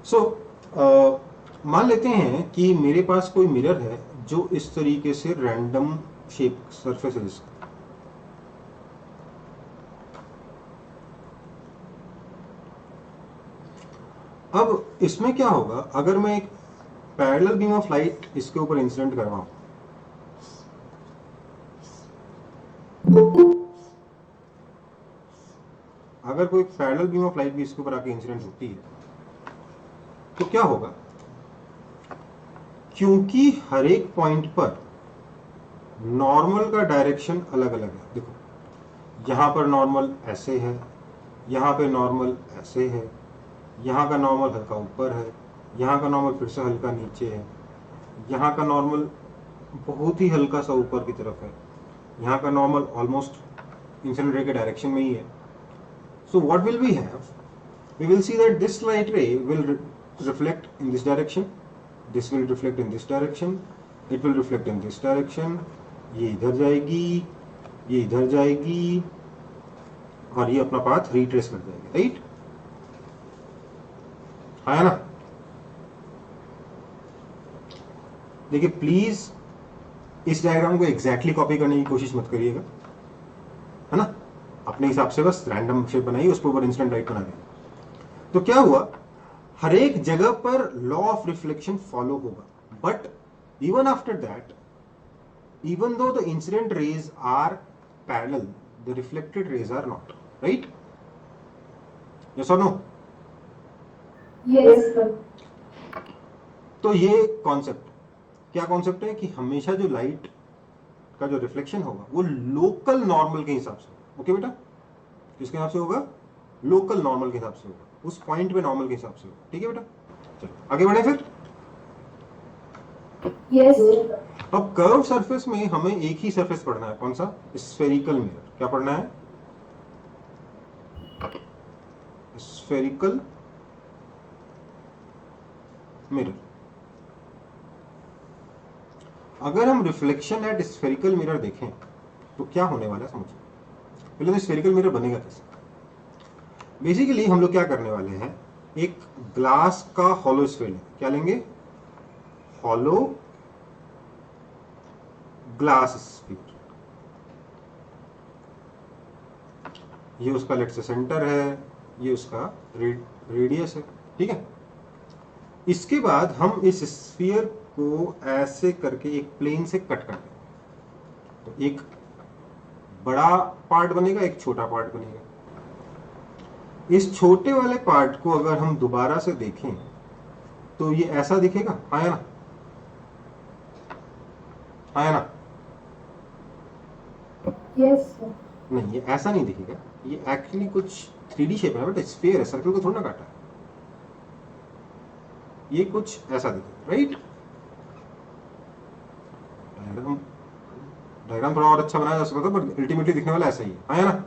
सो मान लेते हैं कि मेरे पास कोई मिरर है जो इस तरीके से रैंडम शेप सरफेस है इसका। अब इसमें क्या होगा अगर मैं एक पैरेलल बीम ऑफ लाइट इसके ऊपर इंसिडेंट करवाऊं, अगर कोई पैरेलल बीम ऑफ लाइट भी इसके ऊपर आके इंसिडेंट होती है तो क्या होगा, क्योंकि हर एक पॉइंट पर नॉर्मल का डायरेक्शन अलग अलग है। देखो यहां पर नॉर्मल ऐसे है, यहां पे नॉर्मल ऐसे है, यहाँ का नॉर्मल हल्का ऊपर है, यहाँ का नॉर्मल फिर से हल्का नीचे है, यहाँ का नॉर्मल बहुत ही हल्का सा ऊपर की तरफ है, यहाँ का नॉर्मल ऑलमोस्ट इंसिडेंट रे के डायरेक्शन में ही है। So what will we have, we will see that this light ray will reflect in this direction, this will reflect in this direction, it will reflect in this direction, ये इधर जाएगी, ये इधर जाएगी और ये अपना पाथ रिट्रेस कर जाएगी, राइट? है ना? देखिए प्लीज इस डायग्राम को एग्जैक्टली कॉपी करने की कोशिश मत करिएगा, है ना? अपने हिसाब से बस रैंडम शेप बनाइए, उसके ऊपर इंस्टेंट लाइट बना देंगे। तो क्या हुआ, हर एक जगह पर लॉ ऑफ रिफ्लेक्शन फॉलो होगा, but even after that, even though the incident rays are parallel, the reflected rays are not, right? Yes और नो? Yes sir. तो ये कॉन्सेप्ट, क्या कॉन्सेप्ट है कि हमेशा जो लाइट का जो रिफ्लेक्शन होगा वो लोकल नॉर्मल के हिसाब से, ओके बेटा? किसके हिसाब से होगा? लोकल नॉर्मल के हिसाब से होगा, उस पॉइंट पे नॉर्मल के हिसाब से होगा, ठीक है बेटा? चलो आगे बढ़े फिर। यस। अब कर्व सरफेस में हमें एक ही सरफेस पढ़ना है, कौन सा? Spherical mirror. क्या पढ़ना है? Spherical mirror. अगर हम रिफ्लेक्शन एट स्फेरिकल मिरर देखें तो क्या होने वाला है समझो। पहले तो स्फेरिकल मिरर बनेगा कैसे? बेसिकली हम लोग क्या करने वाले हैं, एक ग्लास का हॉलो स्फीयर, क्या लेंगे? Hollow glass sphere. ये उसका लेट से सेंटर है, ये उसका रेडियस है, ठीक है? इसके बाद हम इस स्फीयर को ऐसे करके एक प्लेन से कट कर देंगे, तो एक बड़ा पार्ट बनेगा, एक छोटा पार्ट बनेगा। इस छोटे वाले पार्ट को अगर हम दोबारा से देखें तो ये ऐसा दिखेगा, आया ना? आया ना? Yes sir. नहीं, ये ऐसा नहीं दिखेगा, ये एक्चुअली कुछ 3D शेप है, बट स्फीयर है, सर्कल को थोड़ा ना काटा है। ये कुछ ऐसा दिखेगा, राइट? डायग्राम थोड़ा और अच्छा बनाया जा सकता था, बट अल्टीमेटली दिखने वाला ऐसा ही है, आया ना?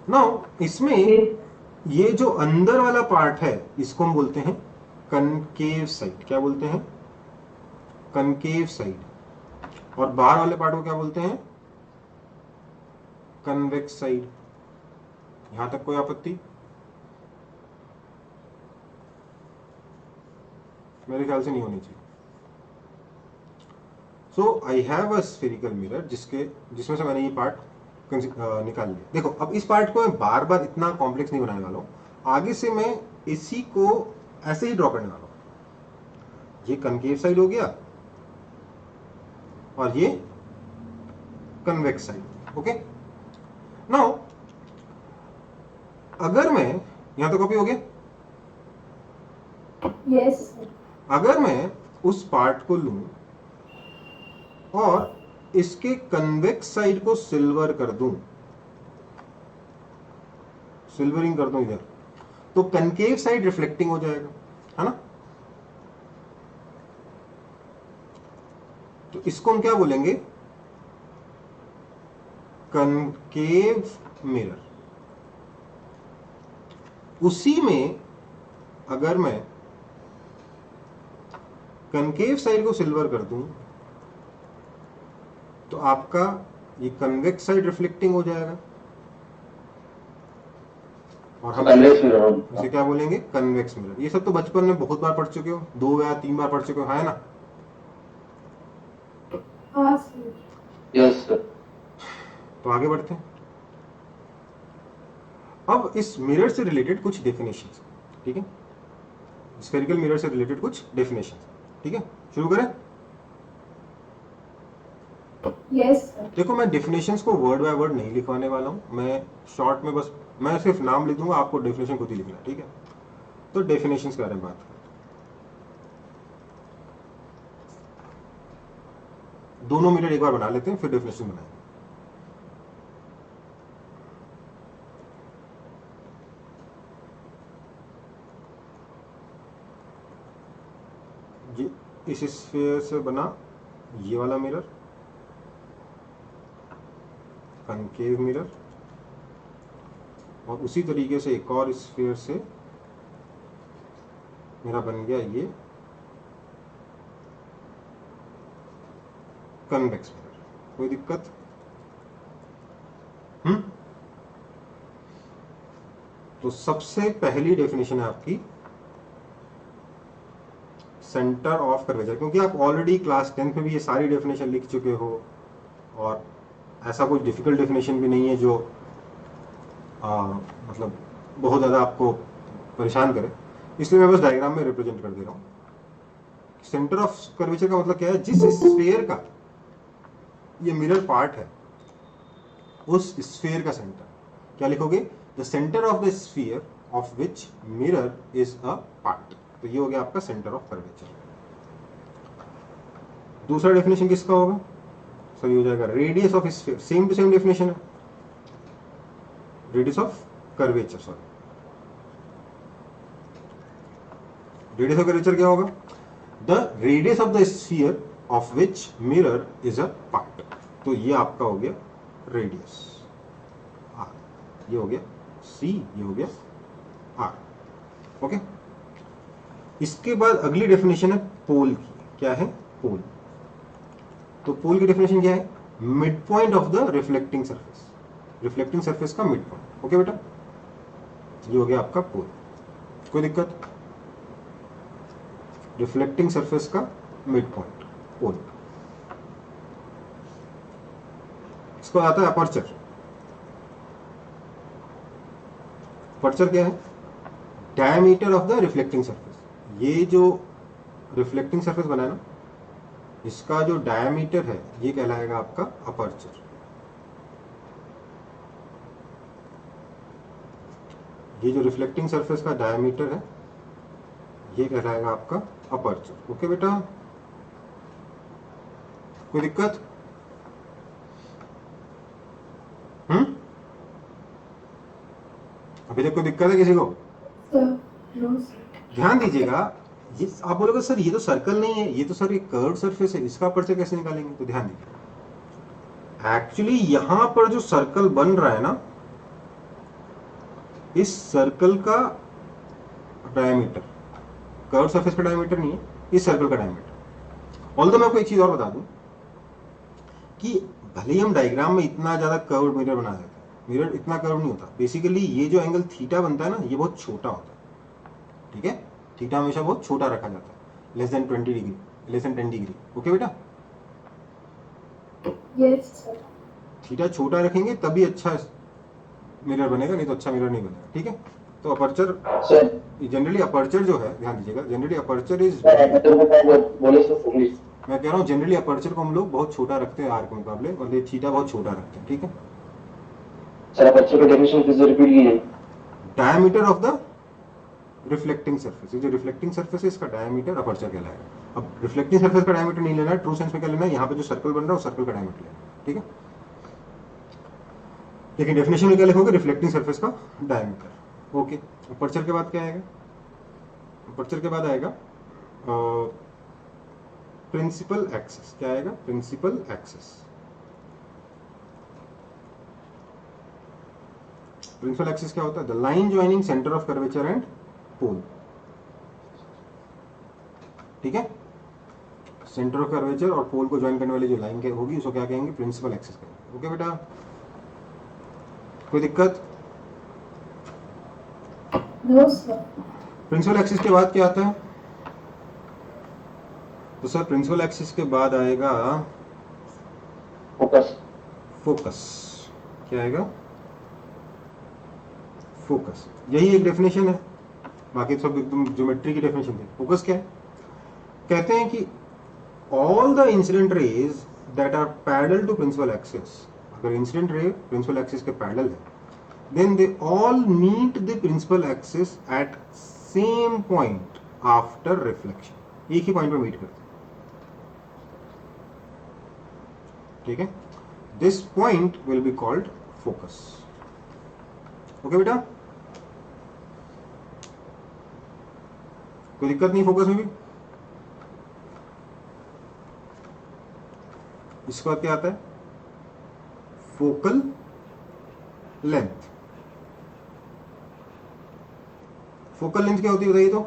नाउ इसमें ये जो अंदर वाला पार्ट है इसको हम बोलते हैं कनकेव साइड। क्या बोलते हैं? Concave side. और बाहर वाले पार्ट को क्या बोलते हैं? Convex side. यहां तक कोई आपत्ति? मेरे ख्याल से नहीं होनी चाहिए। So I have a spherical mirror जिसमें से मैंने ये पार्ट निकाल लिया। देखो अब इस पार्ट को मैं बार बार इतना कॉम्प्लेक्स नहीं बनाने वाला हूं, आगे से मैं इसी को ऐसे ही ड्रॉ करने वाला हूं। ये कनकेव साइड हो गया और ये कन्वेक्स साइड, ओके? नाउ अगर मैं, यहां तो कॉपी हो गया? यस। अगर मैं उस पार्ट को लूं और इसके कन्वेक्स साइड को सिल्वर कर दूं, सिल्वरिंग कर दूं इधर, तो कनकेव साइड रिफ्लेक्टिंग हो जाएगा, है ना? तो इसको हम क्या बोलेंगे? Concave mirror. उसी में अगर मैं कनकेव साइड को सिल्वर कर दूं तो आपका ये कन्वेक्स साइड रिफ्लेक्टिंग हो जाएगा, और हम कन्वेक्स मिरर, इसे क्या बोलेंगे, कन्वेक्स मिरर। ये सब तो बचपन में बहुत बार पढ़ चुके हो, 2 या 3 बार पढ़ चुके हो, है ना? हाँ सर। Yes sir. तो आगे बढ़ते हैं। अब इस मिरर से रिलेटेड कुछ डेफिनेशंस, ठीक है, स्फेरिकल मिरर से रिलेटेड कुछ डेफिनेशंस, ठीक है, शुरू करें। Yes sir. देखो मैं डेफिनेशंस को वर्ड बाय वर्ड नहीं लिखवाने वाला हूं, मैं शॉर्ट में बस मैं सिर्फ नाम लिख दूंगा, आपको डेफिनेशन खुद ही लिखना है, ठीक है। तो डेफिनेशंस के बारे में बात करते हैं। दोनों मिरर एक बार बना लेते हैं, फिर डेफिनेशन बनाएंगे। ये इस स्फीयर से बना ये वाला मिरर, कनकेव मिरर, और उसी तरीके से एक और स्फीयर से मेरा बन गया ये कन्वेक्स मिरर। कोई दिक्कत? तो सबसे पहली डेफिनेशन है आपकी सेंटर ऑफ कर्वेचर, क्योंकि आप ऑलरेडी क्लास 10th में भी ये सारी डेफिनेशन लिख चुके हो और ऐसा कुछ डिफिकल्ट डेफिनेशन भी नहीं है जो मतलब बहुत ज़्यादा आपको परेशान करे, इसलिए मैं बस डायग्राम में रिप्रेजेंट कर दे रहा हूँ। सेंटर ऑफ कर्वेचर का मतलब क्या है, जिस स्फीयर का ये मिरर पार्ट है उस स्फीयर का सेंटर, क्या लिखोगे, the centre of the sphere of which mirror is a part. तो ये हो गया आपका सेंटर ऑफ कर्वेचर। दूसरा डेफिनेशन किसका होगा, सर ये हो जाएगा radius of sphere, same to same definition है, radius of curvature, sorry radius of curvature क्या होगा, the radius of the sphere of which mirror is a part. तो ये आपका हो गया रेडियस आर, ये हो गया सी, ये हो गया आर। ओके, इसके बाद अगली डेफिनेशन है पोल की। क्या है, पोल। तो पोल की डेफिनेशन क्या है, mid point of the reflecting surface, reflecting surface का मिड पॉइंट। ओके बेटा, ये हो गया आपका पोल। कोई दिक्कत, रिफ्लेक्टिंग सरफेस का मिड पॉइंट, पोल। इसको आता है अपर्चर। अपर्चर क्या है, diameter of the reflecting surface. ये जो रिफ्लेक्टिंग सरफेस बना है ना, इसका जो डायमीटर है ये कहलाएगा आपका अपर्चर। ये जो रिफ्लेक्टिंग सरफेस का डायमीटर है ये कहलाएगा आपका अपर्चर। ओके बेटा, कोई दिक्कत? अभी तक कोई दिक्कत है किसी को? Sir no sir. ध्यान दीजिएगा, ये आप बोलोगे सर ये तो सर्कल नहीं है, ये तो सर एक कर्व सरफेस है, इसका अपर्चर कैसे निकालेंगे? तो ध्यान दीजिए, एक्चुअली यहां पर जो सर्कल बन रहा है ना, इस सर्कल का डायमीटर, कर्व सरफेस का डायमीटर नहीं है, इस सर्कल का डायमीटर। ऑल्दो मैं आपको एक चीज और बता दूं कि भले ही हम डायग्राम में इतना ज्यादा कर्व मिरर बना देते हैं, मिरर इतना कर्व नहीं होता। बेसिकली ये जो एंगल थीटा बनता है ना, ये बहुत छोटा होता है, ठीक है। थीटा हमेशा बहुत छोटा रखा जाता है, less than 20 degree, less than 10 degree. Okay बेटा, यस सर। थीटा छोटा रखेंगे तभी अच्छा मिरर बनेगा, नहीं तो अच्छा मिरर नहीं बनेगा, ठीक है। तो अपर्चर, सर जनरली अपर्चर जो है, ध्यान दीजिएगा, जनरली अपर्चर इज, बोले सर इंग्लिश। मैं कह रहा हूँ जनरली अपर्चर को हम लोग बहुत छोटा रखते हैं आर के मुकाबले, और ये थीटा बहुत छोटा रखते हैं, ठीक है। सर बच्चों का डेफिनेशन फिर से रिपीट कीजिए। Diameter of the reflecting surface, ये जो रिफ्लेक्टिंग सरफेस है इसका डायमीटर अपर्चर कहलाएगा। अब रिफ्लेक्टिंग सरफेस का डायमीटर नहीं लेना है, ट्रू सेंस में क्या लेना है, यहाँ पे जो सर्कल बन रहा है उस सर्कल का डायमीटर लेना है, ठीक है। लेकिन डेफिनेशन में क्या लिखोगे, रिफ्लेक्टिंग सरफेस का डायमीटर। ओके, अपर्चर के बाद क्या आएगा, अपर्चर के बाद आएगा प्रिंसिपल एक्सिस। क्या आएगा, प्रिंसिपल एक्सिस। प्रिंसिपल एक्सिस क्या होता है, the line joining centre of curvature and pole, ठीक है। सेंटर ऑफ कर्वेचर और पोल को ज्वाइन करने वाली जो लाइन होगी उसको क्या कहेंगे, प्रिंसिपल एक्सिस कहेंगे। ओके बेटा, कोई दिक्कत? No, sir. प्रिंसिपल एक्सिस के बाद क्या आता है? तो सर प्रिंसिपल एक्सिस के बाद आएगा फोकस। फोकस। क्या आएगा? फोकस। यही एक डेफिनेशन है, बाकी सब एकदम ज्योमेट्री की डेफिनेशन थी। फोकस क्या है? कहते हैं कि all the incident rays that are parallel to principal axis, अगर इंसिडेंट रे प्रिंसिपल एक्सिस के पैरेलल है, then they all meet the principal axis at same point after reflection. एक ही पॉइंट पे मीट करते हैं, ठीक है? This point will be called focus. Okay बेटा, कोई दिक्कत नहीं फोकस में भी? इसके बाद क्या आता है? Focal length. फोकल लेंथ क्या होती है बताइए तो?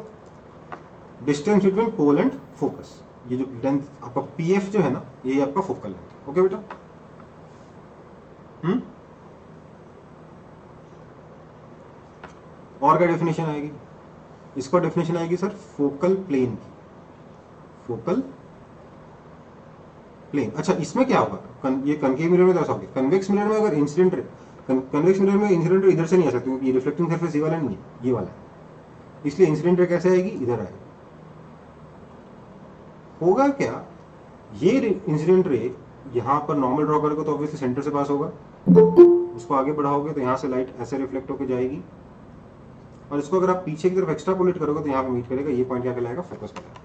Distance between pole and focus. ये जो लेंथ आपका पीएफ जो है ना, ये आपका फोकल लेंथ। ओके बेटा? और क्या डेफिनेशन आएगी? इसका डेफिनेशन आएगी सर फोकल प्लेन की। Focal plane. अच्छा, इसमें क्या होगा? ये कनकेव मिरर में तो ऐसा होगा। कन्वेक्स मिरर में अगर इंसिडेंट रे, कन्वेक्स मिरर में इंसिडेंट रे इधर से नहीं आ सकती क्योंकि ये रिफ्लेक्टिंग सरफेस ये वाला नहीं है, ये वाला है। इसलिए इंसिडेंट रे कैसे आएगी? इधर आएगी। होगा क्या? ये इंसिडेंट रे यहां पर नॉर्मल ड्रॉ करोगे तो ऑब्वियसली सेंटर से पास होगा, उसको आगे बढ़ाओगे तो यहां से लाइट ऐसे रिफ्लेक्ट होकर जाएगी, और इसको अगर आप पीछे की तरफ एक्स्ट्रापोलेट करोगे तो यहां पे मीट करेगा। ये पॉइंट क्या कहलाएगा? फोकस कहलाएगा।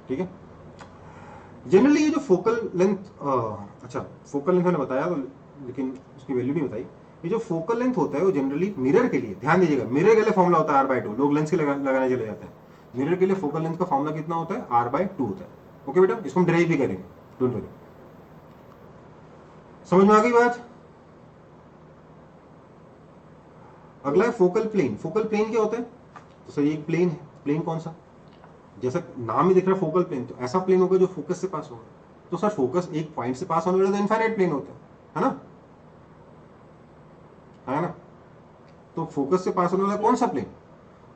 ठीक है? जनरली ये जो फोकल लेंथ, अच्छा फोकल लेंथ मैंने बताया तो, लेकिन उसकी वैल्यू नहीं बताई। ये जो फोकल लेंथ होता है वो जनरली मिरर के लिए, ध्यान दीजिएगा, मिरर के लिए फॉर्मूला होता है r/2। लोग लेंस के लगाने चले जाते हैं। मिरर के लिए फोकल लेंथ का फॉर्मूला कितना होता है? r/2 होता है। ओके बेटा, इसको हम डिराइव भी करेंगे, डोंट वरी। समझ में आ गई बात? अगला है फोकल प्लेन। फोकल प्लेन क्या होता है? तो सर ये एक प्लेन है। प्लेन कौन सा? जैसा नाम ही दिख रहा है फोकल प्लेन, तो ऐसा प्लेन होगा जो फोकस से पास होगा। तो सर फोकस एक पॉइंट से पास होने वाला तो इनफाइनाइट प्लेन होता है ना? है ना? तो फोकस से पास होने वाला कौन सा प्लेन?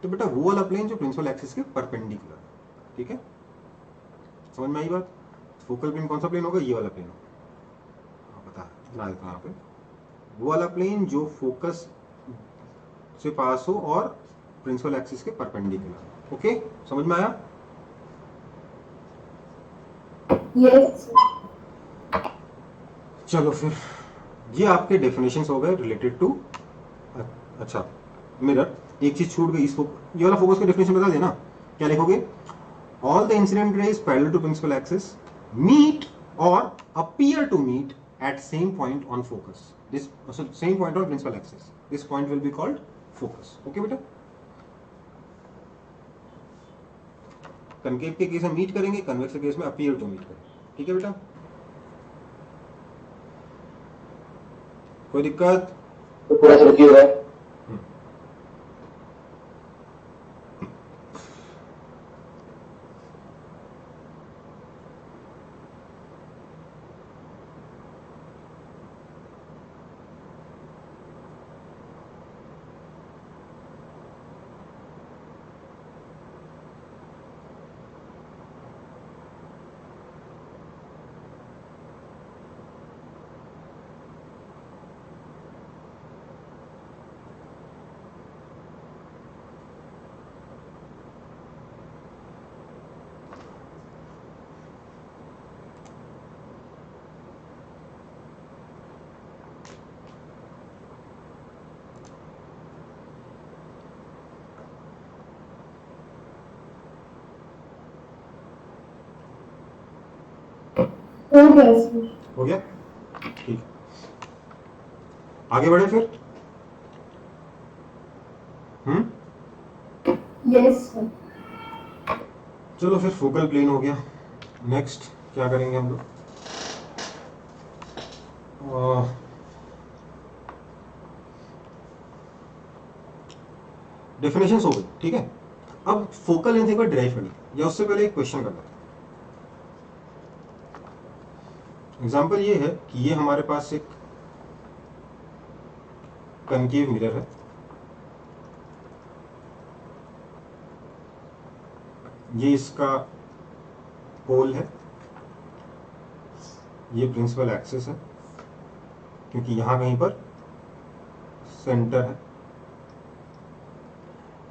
तो बेटा वो वाला प्लेन जो प्रिंसिपल एक्सिस के परपेंडिकुलर है। ठीक है, समझ में आई बात? फोकल प्लेन कौन सा प्लेन होगा? ये वाला प्लेन होगा। बता बना देता हूं यहाँ पे, वो वाला प्लेन जो फोकस से पास हो और प्रिंसिपल एक्सिस के परपेंडिकुलर। ओके, समझ में आया? Yes, sir. चलो फिर, ये आपके डेफिनेशंस हो गए रिलेटेड टू, अच्छा मिरर। एक चीज छूट गई, इसको ये वाला फोकस का डेफिनेशन बता देना। क्या लिखोगे? All the incident rays parallel to principal axis meet or appear to meet at same point on focus, this so same point on principal axis, this point will be called focus. okay बेटा? Concave के case में meet करेंगे, convex के case में appear to meet करेंगे। ठीक है बेटा? कोई दिक्कत? तो पूरा से रुकिए हुआ। हो गया सर। हो गया? ठीक, आगे बढ़े फिर। Yes, sir. चलो फिर फोकल प्लेन हो गया। नेक्स्ट क्या करेंगे हम लोग? डेफिनेशंस हो गई, ठीक है। अब फोकल लेंथ एक बार डिराइव कर लेते, या उससे पहले एक क्वेश्चन कर लेते। एग्जाम्पल ये है कि ये हमारे पास एक कनकेव मिरर है, ये इसका पोल है, ये प्रिंसिपल एक्सिस है, क्योंकि यहां कहीं पर सेंटर है।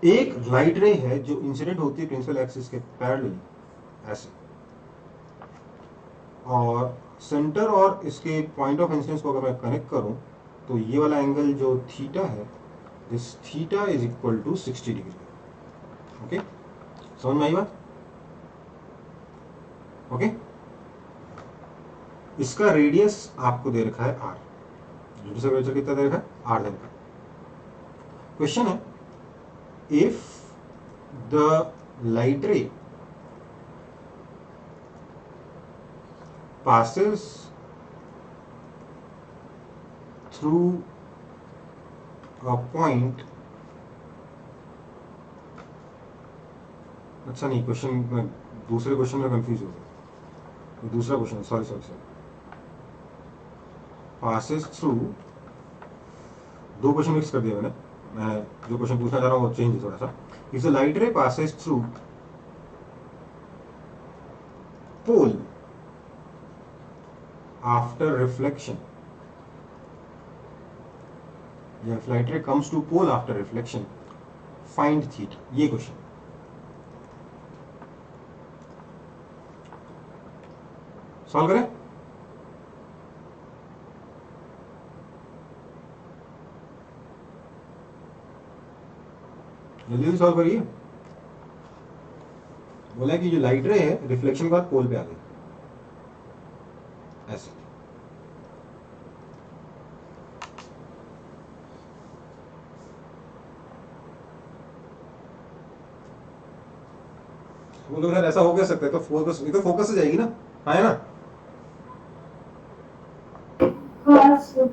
एक लाइट रे है जो इंसिडेंट होती है प्रिंसिपल एक्सिस के पैरेलल ऐसे, और सेंटर और इसके पॉइंट ऑफ इंसिडेंस को अगर मैं कनेक्ट करूं तो ये वाला एंगल जो थीटा है, this theta is equal to 60 degree. Okay, समझ में आई बात? ओके, इसका रेडियस आपको दे रखा है r, रेडियस कर्वेचर कितना दे रखा है? r दे रखा है। क्वेश्चन है, इफ द लाइट रे passes through a point, अच्छा नहीं, क्वेश्चन में दूसरे क्वेश्चन में कंफ्यूज हो गया, दूसरा क्वेश्चन, सॉरी, passes through, दो क्वेश्चन मिक्स कर दिया मैंने, मैं जो क्वेश्चन पूछना चाह रहा हूँ वो चेंज है थोड़ा सा। इफ द लाइट रे passes through pole after reflection, या if light ray comes to pole after reflection, find theta, ये क्वेश्चन। सॉल्व करें? जल्दी से सॉल्व करिए। बोला कि जो लाइट रे है रिफ्लेक्शन के बाद पोल पे आ गई ऐसे। वो लोग ऐसा हो क्या सकता है? तो फोकस, ये तो फोकस से जाएगी ना, हाँ है ना? हाँ सर।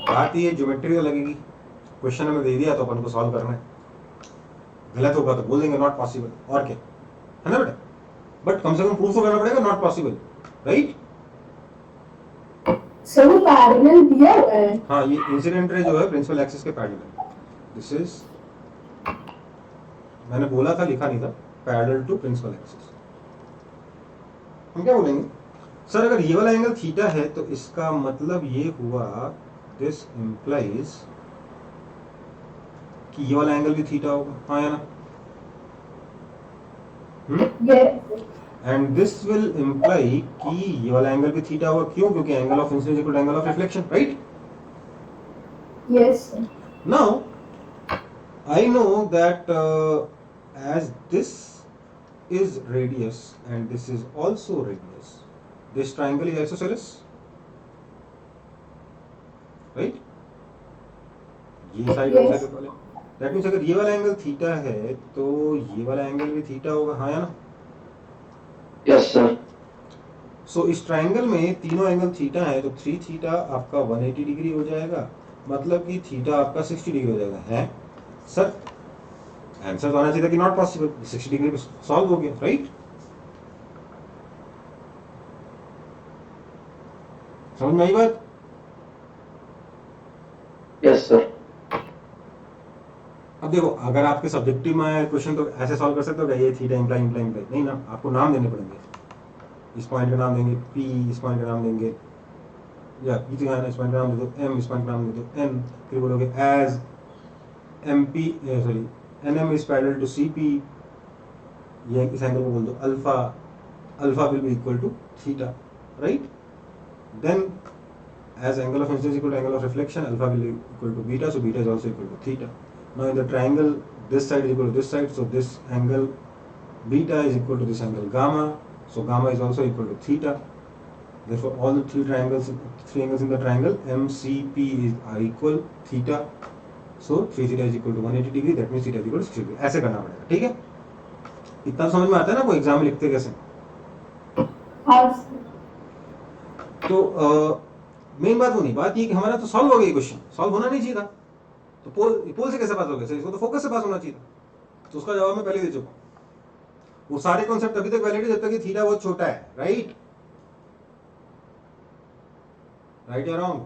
बात ये ज्योमेट्री तो लगेगी, क्वेश्चन हमें दे दिया तो अपन को सॉल्व करना है, गलत होगा तो बोल देंगे नॉट पॉसिबल, और क्या है ना बेटा? बट कम से कम प्रूफ तो करना पड़ेगा नॉट पॉसिबल, राइट? सर वो पैरेलल दिया हुआ है। हाँ, ये इंसिडेंट रे जो है प्रिंसिपल एक्सिस के पैरेलल है। दिस इज, मैंने बोला था, लिखा नहीं था, पैरेलल टू प्रिंसिपल एक्सिस। हम क्या बोलेंगे सर, अगर ये वाला एंगल थीटा है तो इसका मतलब ये हुआ, दिस इंप्लाइज कि ये वाला एंगल भी थीटा होगा, हाँ या ना? Yes and this will imply कि ये वाला एंगल भी थीटा होगा। क्यों? क्योंकि angle of incidence equal to angle of reflection, right? Yes sir. Now I know that as this is radius and this is also radius, this triangle is isosceles, right? ये side और side वाले, that means अगर ये वाला angle theta है तो ये वाला एंगल भी थीटा होगा, हाँ या ना? Yes sir. सो इस ट्राइंगल में तीनों एंगल थीटा है तो 3 थीटा आपका 180 डिग्री हो जाएगा, मतलब कि थीटा आपका 60 डिग्री हो जाएगा, है सर? आंसर तो आना चाहिए था कि नॉट पॉसिबल, 60 डिग्री पे सॉल्व हो गया, राइट? समझ में आई बात? Yes sir. अब देखो, अगर आपके सब्जेक्टिव में क्वेश्चन तो ऐसे सॉल्व कर सकते हो क्या, ये थीटा इंप्लाई इंप्लाई इंप्लाई, नहीं ना, आपको नाम देने पड़ेंगे। इस पॉइंट का नाम देंगे P, इस पॉइंट का नाम देंगे, या इस पॉइंट का नाम दे दो M, इस पॉइंट का नाम दे दो N, फिर बोलोगे as MP, sorry, NM is parallel to CP, ये इस एंगल को बोल दो alpha, alpha will be equal to theta, right? Then as angle of incidence equal to angle of reflection, alpha will be equal to beta, so beta is also equal to theta. Now in the triangle, this side is equal to this side, so this angle beta is equal to this angle gamma, so gamma is also equal to theta. Therefore all the three angles in the triangle MCP are equal theta, so 3 theta is equal to 180 degree, that means theta is equal to 60 degree. ऐसे करना पड़ेगा, ठीक है? इतना समझ में आता है ना वो एग्जाम में लिखते कैसे? हाँ सर। तो मेन बात वो नहीं, बात ये कि हमारा तो सॉल्व हो गया, क्वेश्चन सॉल्व होना नहीं चाहिए था, तो पोल से कैसे पास हो गया सर? इसको तो फोकस से पास होना चाहिए था, तो उसका जवाब मैं पहले दे चुका हूं। वो सारे कॉन्सेप्ट अभी तक वैलिड है जब तक कि थीटा बहुत छोटा है, राइट? राइट या wrong?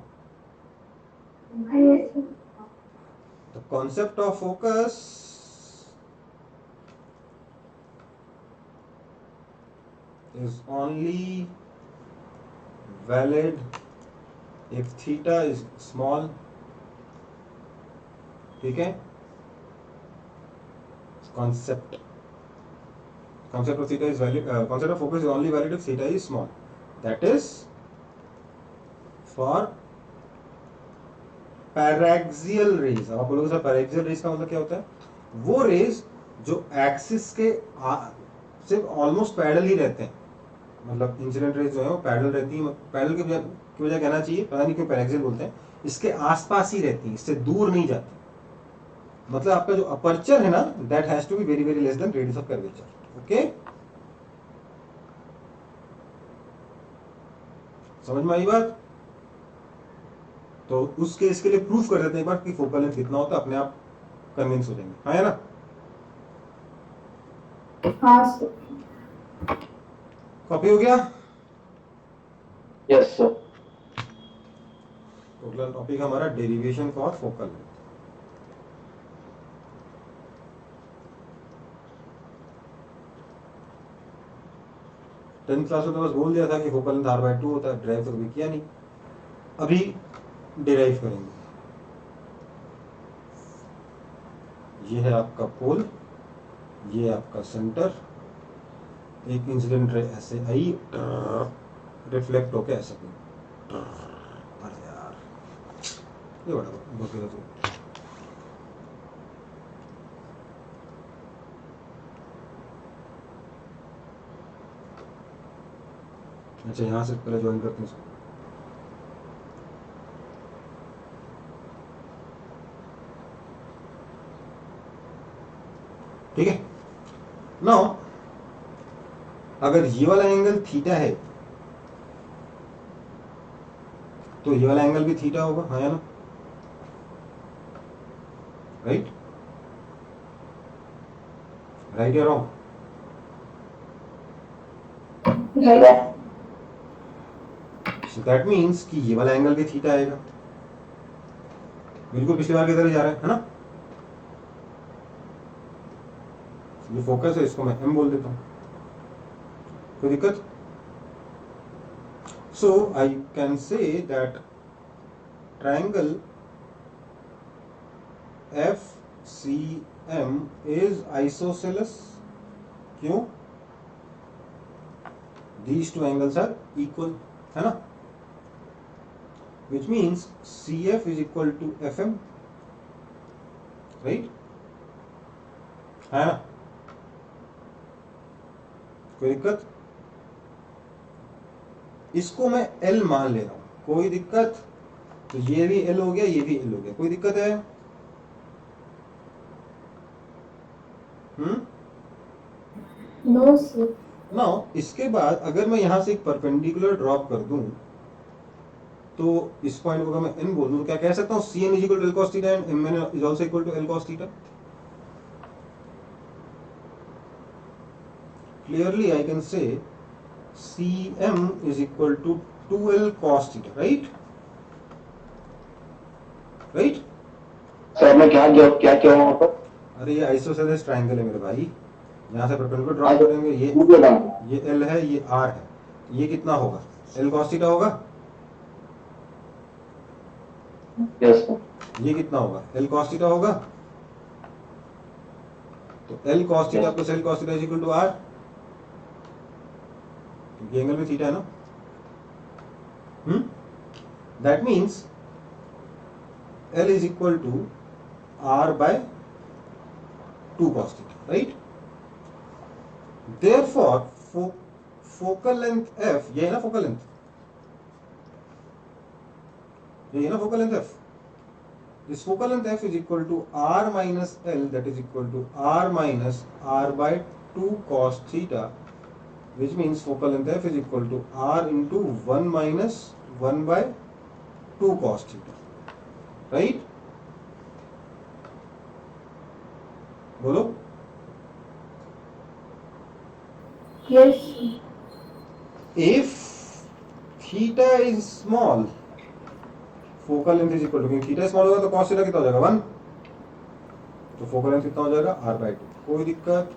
Yes sir. The concept of focus is only valid if theta is small. ठीक है, concept of theta is valid, concept of focus is only valid if theta is small. That is for paraxial rays. अब आप बोलोगे sir paraxial raise का मतलब क्या होता है? वो रेज जो एक्सिस के सिर्फ ऑलमोस्ट पैरेलल ही रहते हैं, मतलब इंसिडेंट रेज जो है वो पैरेलल रहती है. पैरेलल की वजह कहना चाहिए, पता नहीं क्यों पैराक्सियल बोलते हैं. इसके आसपास ही रहती है, इससे दूर नहीं जाती. मतलब आपका जो अपर्चर है ना, that has to be very very less than radius of curvature. Okay, समझ में आई बात? तो उस केस के लिए प्रूफ कर देते हैं एक बार कि फोकल लेंथ कितना होता है, अपने आप कन्विंस हो जाएंगे. हाँ है ना? हाँ सर. कॉपी हो गया? Yes sir. टोटल टॉपिक हमारा derivation for focal length. Tenth class में तो बस बोल दिया था कि फोकल लेंथ r/2 होता है, ड्राइव तो कभी किया नहीं. अभी डिराइव करेंगे. ये है आपका पोल, ये आपका सेंटर, एक इंसिडेंट रे ऐसे आई, रिफ्लेक्ट होके ऐसे गई. अरे यार ये बड़ा बकेरा तो. अच्छा यहाँ से पहले ज्वाइन करते हैं इसको. ठीक है. नाउ अगर ये वाला एंगल थीटा है तो ये वाला एंगल भी थीटा होगा. हाँ या ना? राइट राइट या wrong? Right. So that means कि ये वाला एंगल भी थीटा आएगा. बिल्कुल पिछली बार की तरह जा रहा है ना? ये फोकस है, इसको मैं m बोल देता हूं. कोई दिक्कत? So I can say that triangle FCM is isosceles. क्यों? These two angles are equal, है ना? Which means CF is equal to FM, right? है ना? कोई दिक्कत? इसको मैं L मान ले रहा हूं. कोई दिक्कत? तो ये भी L हो गया, ये भी L हो गया. कोई दिक्कत है? No sir. नाउ इसके बाद अगर मैं यहां से एक परपेंडिकुलर ड्रॉप कर दूं तो इस पॉइंट को अगर मैं n बोल दूं तो क्या कह सकता हूं? Cn is equal to L cos theta and Mn is also equal to L cos theta. Clearly I can say Cm is equal to 2L cos theta, right? Right? Sir मैं क्या क्या वहाँ पर? अरे ये आइसोसेलेस ट्रायंगल है मेरे भाई. यहाँ से परपेंडिकुलर ड्रॉप करेंगे. ये L है, ये R है. ये कितना होगा? L cos theta होगा. Yes sir. ये कितना होगा? L cos theta होगा. तो L cos theta plus L cos theta is equal to R, क्योंकि एंगल में थीटा है ना. That means L is equal to R by 2 cos theta, right? Therefore focal length F, ये है ना focal length, ये है ना focal length F. This focal length F is equal to R minus L, that is equal to R minus R by 2 cos theta, which means focal length F is equal to R into 1 minus 1 by 2 cos theta, right? बोलो. Yes. If theta is small, focal length is equal to, क्योंकि theta small होगा तो cos theta कितना हो जाएगा? 1. तो focal length कितना हो जाएगा? R by 2. कोई दिक्कत?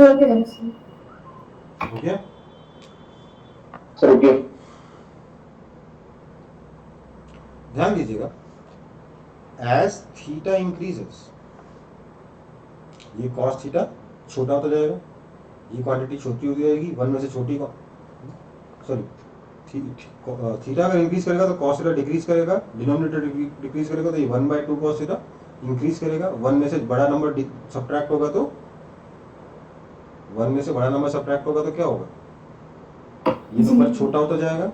Okay, sir. हो गया? Sir okay. ध्यान दीजिएगा, एज थीटा इंक्रीजेस ये कॉस थीटा छोटा होता जाएगा, ये क्वांटिटी छोटी होती जाएगी, 1 में से छोटी सॉरी थीटा अगर इंक्रीज करेगा तो कॉस थीटा डिक्रीज करेगा, डिनोमिनेटर डिक्रीज करेगा तो ये 1/2 कॉस थीटा इंक्रीज करेगा, 1 में से बड़ा नंबर सब्ट्रैक्ट होगा तो 1 में से बड़ा नंबर सब्ट्रैक्ट होगा तो क्या होगा, ये नंबर छोटा होता जाएगा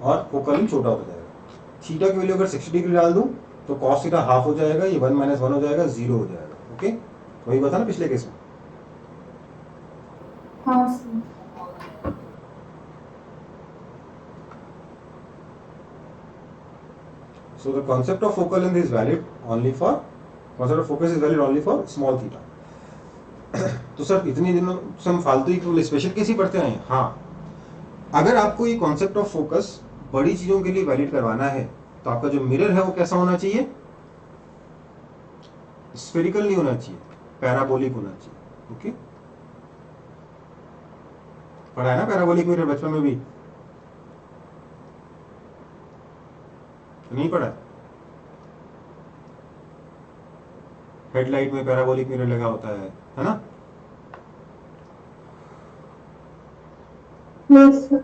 और फोकल भी छोटा होता जाएगा। थीटा की वैल्यू अगर 60 डिग्री डाल दूं तो कॉस थीटा हाफ हो जाएगा, ये 1 - 1 हो जाएगा, 0 हो जाएगा। ओके, वही बात था ना पिछले केस में। हाँ sir. So the concept of focal length is valid only for concept of focus is valid only for small theta. तो सर इतनी दिनों से हम फालतू ही स्पेशल केस ही पढ़ते आए हैं। हाँ, अगर आपको ये कॉन्सेप्ट ऑफ फोकस बड़ी चीजों के लिए वैलिड करवाना है तो आपका जो मिरर है वो कैसा होना चाहिए, स्फेरिकल नहीं होना चाहिए, पैराबोलिक होना चाहिए। ओके, पढ़ा है ना पैराबोलिक मिरर बचपन में भी, नहीं पढ़ा? हेडलाइट में पैराबोलिक मिरर लगा होता है ना? Yes sir.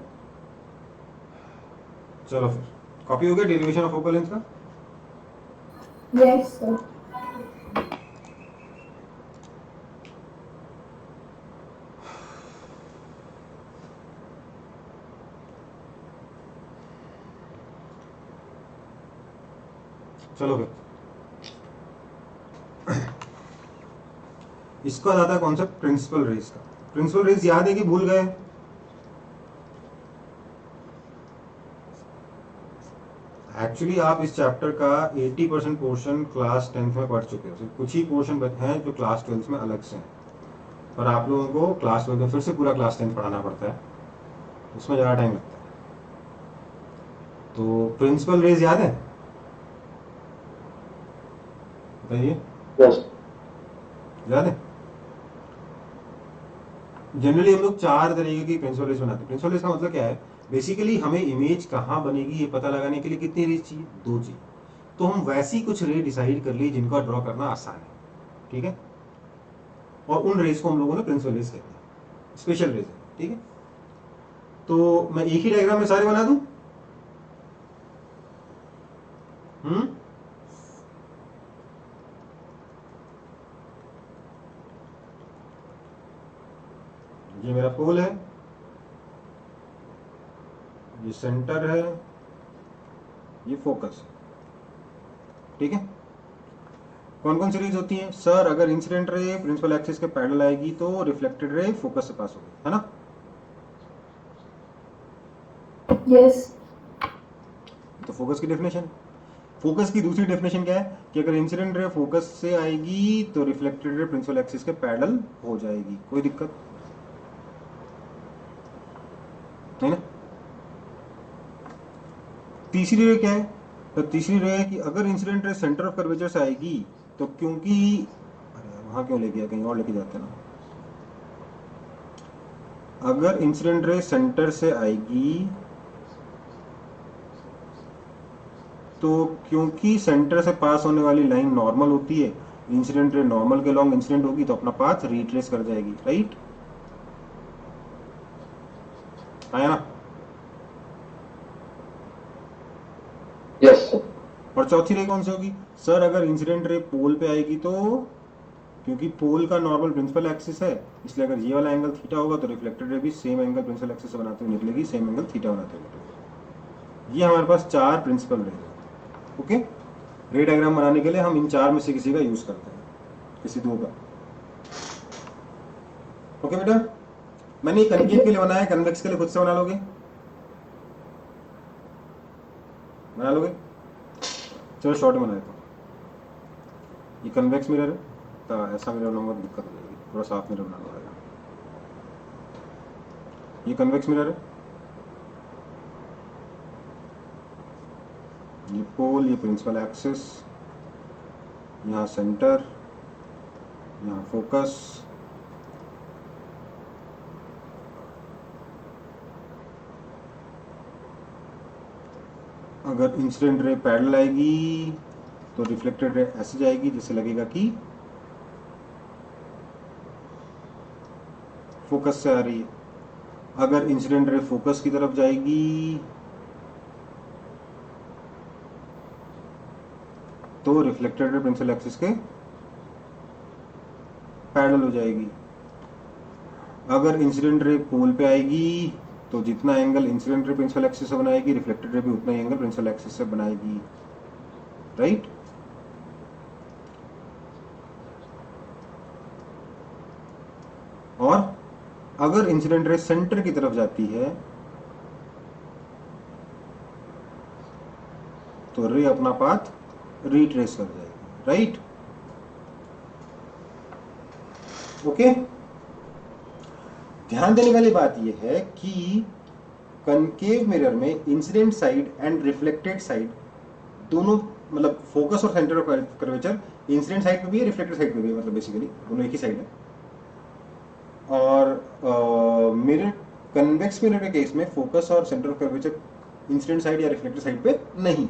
चलो फिर कॉपी हो गया डेरिवेशन ऑफ फोकल लेंथ का। Yes sir. चलो फिर इसका आता है कॉन्सेप्ट प्रिंसिपल रेज का। प्रिंसिपल रेज याद है कि भूल गए? एक्चुअली आप इस चैप्टर का 80% पोर्शन क्लास 10th में पढ़ चुके हो, सिर्फ कुछ ही पोर्शन हैं जो क्लास 12th में अलग से हैं, और आप लोगों को क्लास 12th में फिर से पूरा क्लास 10th पढ़ाना पड़ता है, उसमें ज़्यादा टाइम लगता है। तो प्रिंसिपल रेज याद है? बताइए, यस याद है? जनरली हम लोग 4 तरीके की प्रिंसिपल रेज बनाते हैं। प्रिंसिपल रेज का मतलब क्या है, बेसिकली हमें इमेज कहाँ बनेगी ये पता लगाने के लिए कितनी रेज चाहिए, 2 चाहिए। तो हम वैसी कुछ रे डिसाइड कर ली जिनका ड्रॉ करना आसान है, ठीक है, और उन रेज को हम लोगों ने प्रिंसिपल रेज कहते हैं, स्पेशल रेज है, ठीक है। तो मैं एक ही डायग्राम में सारे बना दूं? ये मेरा पोल है, ये सेंटर है, ये फोकस है, ठीक है। कौन कौन सी रेज होती हैं सर? अगर इंसिडेंट रे प्रिंसिपल एक्सिस के पैरेलल आएगी तो रिफ्लेक्टेड रे फोकस से पास होगी, है ना? यस। तो फोकस की डेफिनेशन, फोकस की दूसरी डेफिनेशन क्या है कि अगर इंसिडेंट रे फोकस से आएगी तो रिफ्लेक्टेड रे प्रिंसिपल एक्सिस के पैरेलल हो जाएगी, कोई दिक्कत नहीं ना? तीसरी रे क्या है? तो तीसरी रे है कि अगर इंसिडेंट रे सेंटर ऑफ कर्वेचर से आएगी तो, क्योंकि अरे वहां क्यों ले गया, कहीं और लेके जाते ना। अगर इंसिडेंट रे सेंटर से आएगी तो क्योंकि सेंटर से पास होने वाली लाइन नॉर्मल होती है, इंसिडेंट रे नॉर्मल के लॉन्ग इंसिडेंट होगी तो अपना पाथ रिट्रेस कर जाएगी, राइट? आया ना? यस और चौथी रे कौन सी होगी सर? अगर इंसिडेंट रे पोल पे आएगी तो, क्योंकि पोल का नॉर्मल प्रिंसिपल एक्सिस है, इसलिए अगर ये वाला एंगल थीटा होगा तो रिफ्लेक्टेड रे भी सेम एंगल प्रिंसिपल एक्सिस से बनाते हुए निकलेगी, सेम एंगल थीटा बनाते हुए निकलेगी। ये हमारे पास 4 प्रिंसिपल रे है। ओके, रे डायग्राम बनाने के लिए हम इन 4 में से किसी का यूज करते हैं, किसी 2 का। ओके बेटा, मैंने कनकेव के लिए बनाया, कन्वेक्स के लिए खुद से बना लोगे? बना लोगे? चलो शॉर्ट में बना देता हूँ। ये कन्वेक्स मिरर है, तो ऐसा मिरर बनाऊंगा तो दिक्कत हो जाएगी, थोड़ा साफ मिरर बनाना पड़ेगा। ये कन्वेक्स मिरर है, ये पोल, ये प्रिंसिपल एक्सिस, यहाँ सेंटर, यहाँ फोकस, अगर इंसिडेंट रे पैरेलल आएगी तो रिफ्लेक्टेड रे ऐसे जाएगी जिससे लगेगा कि फोकस से आ रही है। अगर इंसिडेंट रे फोकस की तरफ जाएगी तो रिफ्लेक्टेड रे प्रिंसिपल एक्सिस के पैरेलल हो जाएगी। अगर इंसिडेंट रे पोल पे आएगी तो जितना angle incident ray principal axis से बनाएगी रिफ्लेक्टेड रे भी उतना ही एंगल प्रिंसिपल एक्सिस से बनाएगी, राइट। और अगर इंसिडेंट रे सेंटर की तरफ जाती है तो रे अपना पाथ रिट्रेस कर जाएगी, राइट। ओके, ध्यान देने वाली बात यह है कि कनकेव मिरर में incident side and reflected side दोनों, मतलब फोकस और centre of curvature incident side पे भी है, रिफ्लेक्टेड साइड पे भी है, मतलब बेसिकली दोनों एक ही साइड है। और मिरर, कन्वेक्स मिरर के केस में फोकस और centre of curvature incident side या रिफ्लेक्टेड साइड पे नहीं,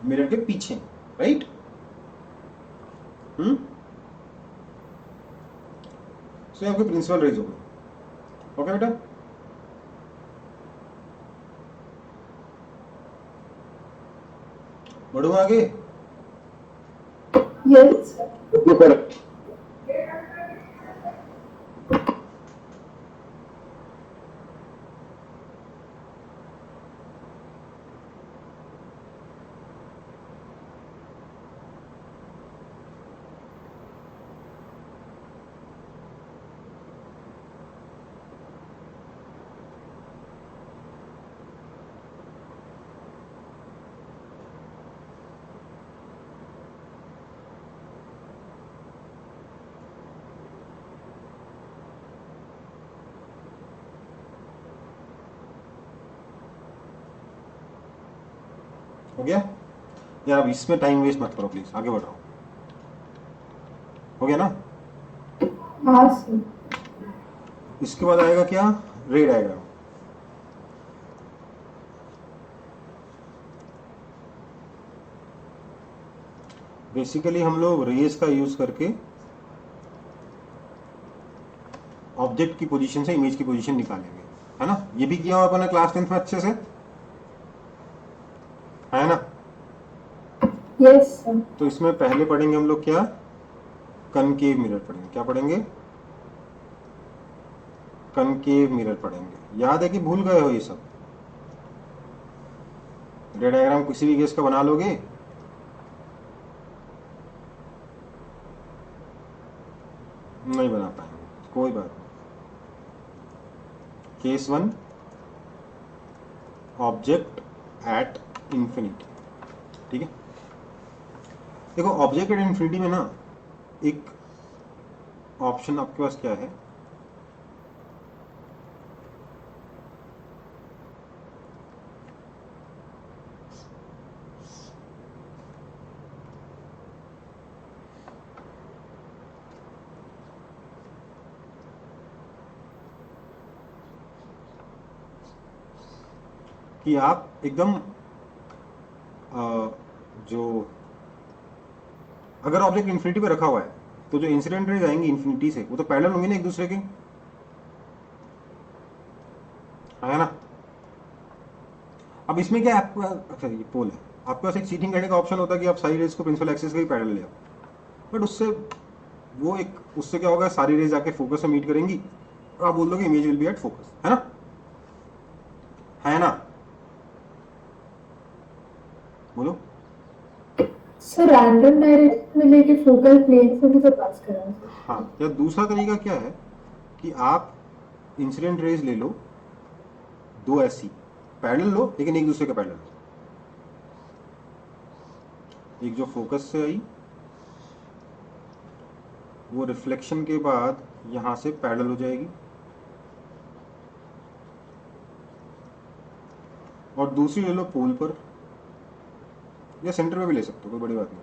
मिरर के पीछे, राइट। सो आपके प्रिंसिपल रेज हो गए। ओके बेटा, बढ़ू आगे। Yes, sir. Okay sir. हो गया यार, अब इसमें टाइम वेस्ट मत करो प्लीज, आगे बढ़ाओ। हो गया ना। हाँ सर। इसके बाद आएगा क्या, रे डायग्राम। बेसिकली हम लोग रेस का यूज करके ऑब्जेक्ट की पोजीशन से इमेज की पोजीशन निकालेंगे, है ना। ये भी किया हुआ अपन ने क्लास 10th में अच्छे से, है ना। Yes, sir. तो इसमें पहले पढ़ेंगे हम लोग क्या, कनकेव मिरर पढ़ेंगे। क्या पढ़ेंगे, कनकेव मिरर पढ़ेंगे। याद है कि भूल गए हो ये सब। रे डायग्राम किसी भी केस का बना लोगे, नहीं बना पाएंगे, कोई बात नहीं। केस 1, ऑब्जेक्ट एट इंफिनिटी, ठीक है। देखो ऑब्जेक्ट एट इंफिनिटी में ना एक ऑप्शन आपके पास क्या है, कि आप एकदम जो, अगर ऑब्जेक्ट इंफिनिटी पे रखा हुआ है तो जो इंसिडेंट रेज आएंगी इंफिनिटी से वो तो पैरेलल होंगे ना एक दूसरे के, है ना। अब इसमें क्या है आपका, अच्छा ये पोल है, आपके पास एक चीटिंग करने का ऑप्शन होता है कि आप सारी रेज को प्रिंसिपल एक्सिस के ही पैरेलल ले आओ, बट उससे वो एक, उससे क्या होगा, सारी रेज आके फोकस में मीट करेंगी और आप बोल दोगे image will be at focus, है ना, है ना। बोलो। सर रैंडम डायरेक्शन में लेके फोकल प्लेन से भी तो पास करा सर। हाँ, या दूसरा तरीका क्या है कि आप इंसिडेंट रेज ले लो, दो ऐसी पैरेलल लो लेकिन एक दूसरे के पैरेलल लो। एक जो फोकस से आई वो रिफ्लेक्शन के बाद यहां से पैरेलल हो जाएगी, और दूसरी ले लो पोल पर, या सेंटर में भी ले सकते हो, कोई बड़ी बात नहीं।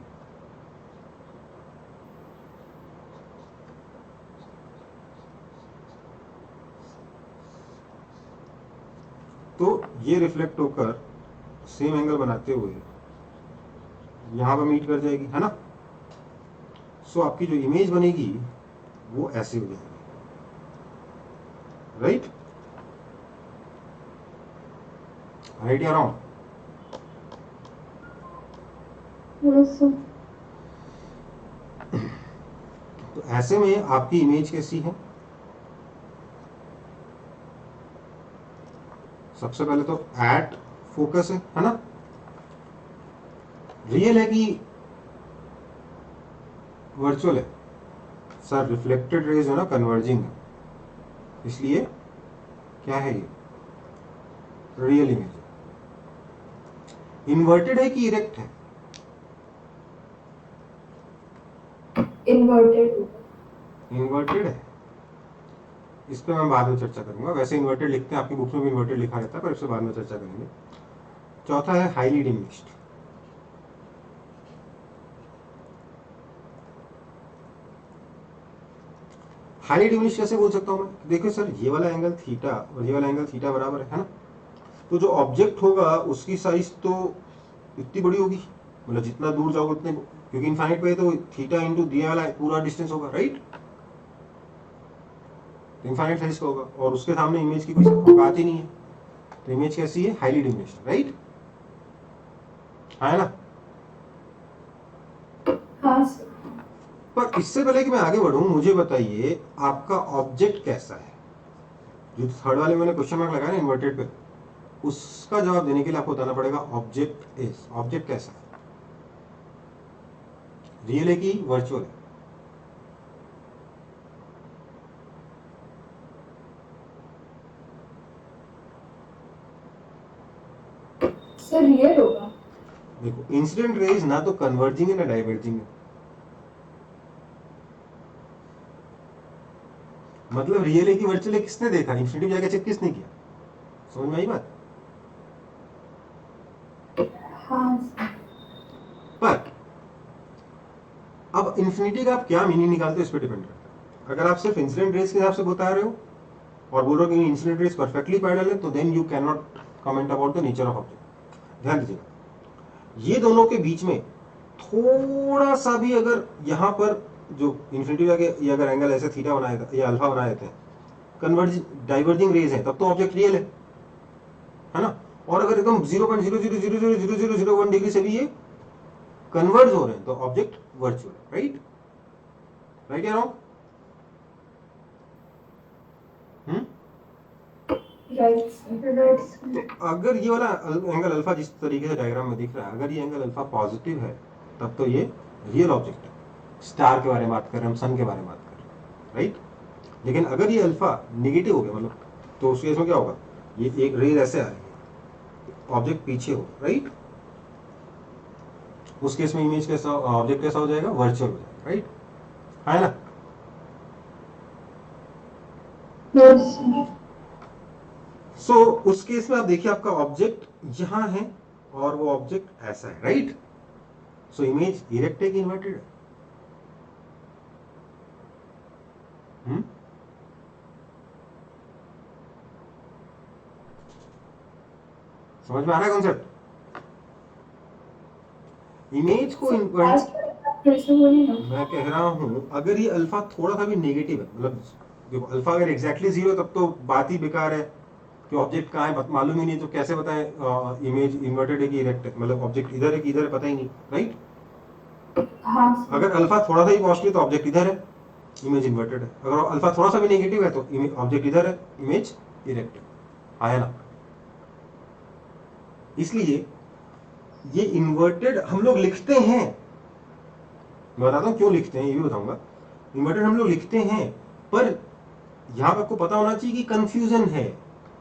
तो ये रिफ्लेक्ट होकर सेम एंगल बनाते हुए यहाँ पर मीट कर जाएगी, है ना। सो आपकी जो इमेज बनेगी वो ऐसी हो जाएगी, राइट। राइट या रॉन्ग? Yes sir. तो ऐसे में आपकी इमेज कैसी है? सबसे पहले तो एट फोकस है ना। रियल है कि वर्चुअल है? सर रिफ्लेक्टेड रेज है ना, कन्वर्जिंग है, इसलिए क्या है ये? रियल इमेज है। इन्वर्टेड है कि इरेक्ट है? इन्वर्टेड। इन्वर्टेड है। इस पे मैं बाद में चर्चा करूंगा, वैसे इन्वर्टेड लिखते हैं, आपकी बुक में भी इन्वर्टेड लिखा रहता है, पर इससे बाद में चर्चा करेंगे। चौथा है हाईली डिमिनिश्ड। हाईली डिमिनिश्ड कैसे बोल सकता हूं मैं? देखो सर, ये वाला एंगल थीटा और ये वाला एंगल थीटा बराबर है ना। तो जो ऑब्जेक्ट होगा उसकी साइज तो इतनी बड़ी होगी, मतलब जितना दूर जाओगे उतने, क्योंकि इनफाइनाइट पे तो थीटा इंटू दिया वाला पूरा डिस्टेंस होगा, राइट। इनफाइनाइट साइज का होगा और उसके सामने इमेज की कोई औकात ही नहीं है। तो इमेज कैसी है? हाईली डिमिनिश्ड, राइट, है ना। हाँ सर। पर इससे पहले कि मैं आगे बढ़ूं, मुझे बताइए आपका ऑब्जेक्ट कैसा है? जो थर्ड वाले मैंने क्वेश्चन मार्क लगाया ना इन्वर्टेड पे, उसका जवाब देने के लिए आपको बताना पड़ेगा ऑब्जेक्ट इज, ऑब्जेक्ट कैसा है, रियल है कि वर्चुअल है? सर रियल होगा। देखो, इंसिडेंट रेज ना तो कन्वर्जिंग है ना डाइवर्जिंग है, मतलब रियल है कि वर्चुअल है किसने देखा? इंफिनिटी जाके चेक किसने किया? समझ में आई बात? हाँ सर। पर अब इंफिनिटी का आप क्या मीनिंग निकालते हो इस पर डिपेंड करता है। अगर आप सिर्फ इंसिडेंट रेज के हिसाब से बता रहे हो और बोल रहे हो कि इंसिडेंट रेज परफेक्टली पैरेलल है, तो then you can not comment about the nature of object. ध्यान दीजिएगा, ये दोनों के बीच में थोड़ा सा भी अगर यहाँ पर जो इंफिनिटी जाके ये अगर एंगल ऐसे थीटा बनाए या अल्फा बनाए थे, कन्वर्ज डाइवर्जिंग रेज है, तब तो ऑब्जेक्ट रियल है ना। और अगर एकदम 0.00000001 डिग्री से भी ये कन्वर्ज हो रहे हैं तो ऑब्जेक्ट वर्चुअल है, राइट। राइट या रॉन्ग? राइट। अगर ये वाला एंगल अल्फा जिस तरीके से डायग्राम में दिख रहा है, अगर ये एंगल अल्फा पॉजिटिव है, तब तो ये रियल ऑब्जेक्ट है। स्टार के बारे में बात कर रहे हैं हम, सन के बारे में बात कर रहे हैं, राइट। लेकिन अगर ये अल्फा नेगेटिव हो गया, मतलब तो उस केस में क्या होगा? ये एक रेज ऐसे आ रही है, ऑब्जेक्ट पीछे हो, राइट। उस केस में इमेज कैसा, ऑब्जेक्ट कैसा हो जाएगा? वर्चुअल हो जाएगा, राइट, है ना। सो उस केस में आप देखिए आपका ऑब्जेक्ट यहां है और वो ऑब्जेक्ट ऐसा है, राइट। सो इमेज इरेक्ट है कि इन्वर्टेड है? समझ में आ रहा है कॉन्सेप्ट? इमेज को मैं कह रहा हूं, अगर ये अल्फा थोड़ा सा भी नेगेटिव है, मतलब देखो अल्फा अगर एग्जैक्टली जीरो तब तो बात ही बेकार है कि ऑब्जेक्ट कहाँ है मालूम ही नहीं, तो कैसे बताएं इमेज इन्वर्टेड है कि इरेक्ट है, मतलब ऑब्जेक्ट इधर है कि इधर है पता ही नहीं, राइट। हाँ अगर अल्फा थोड़ा सा ही पॉजिटिव तो ऑब्जेक्ट इधर है, इमेज इन्वर्टेड है। अगर अल्फा थोड़ा सा भी नेगेटिव है तो ऑब्जेक्ट इधर है, इमेज इरेक्ट है ना। इसलिए ये इन्वर्टेड हम लोग लिखते हैं, मैं बताता हूं क्यों लिखते हैं, ये भी बताऊंगा। इन्वर्टेड हम लोग लिखते हैं, पर यहां पर आपको पता होना चाहिए कि कंफ्यूजन है,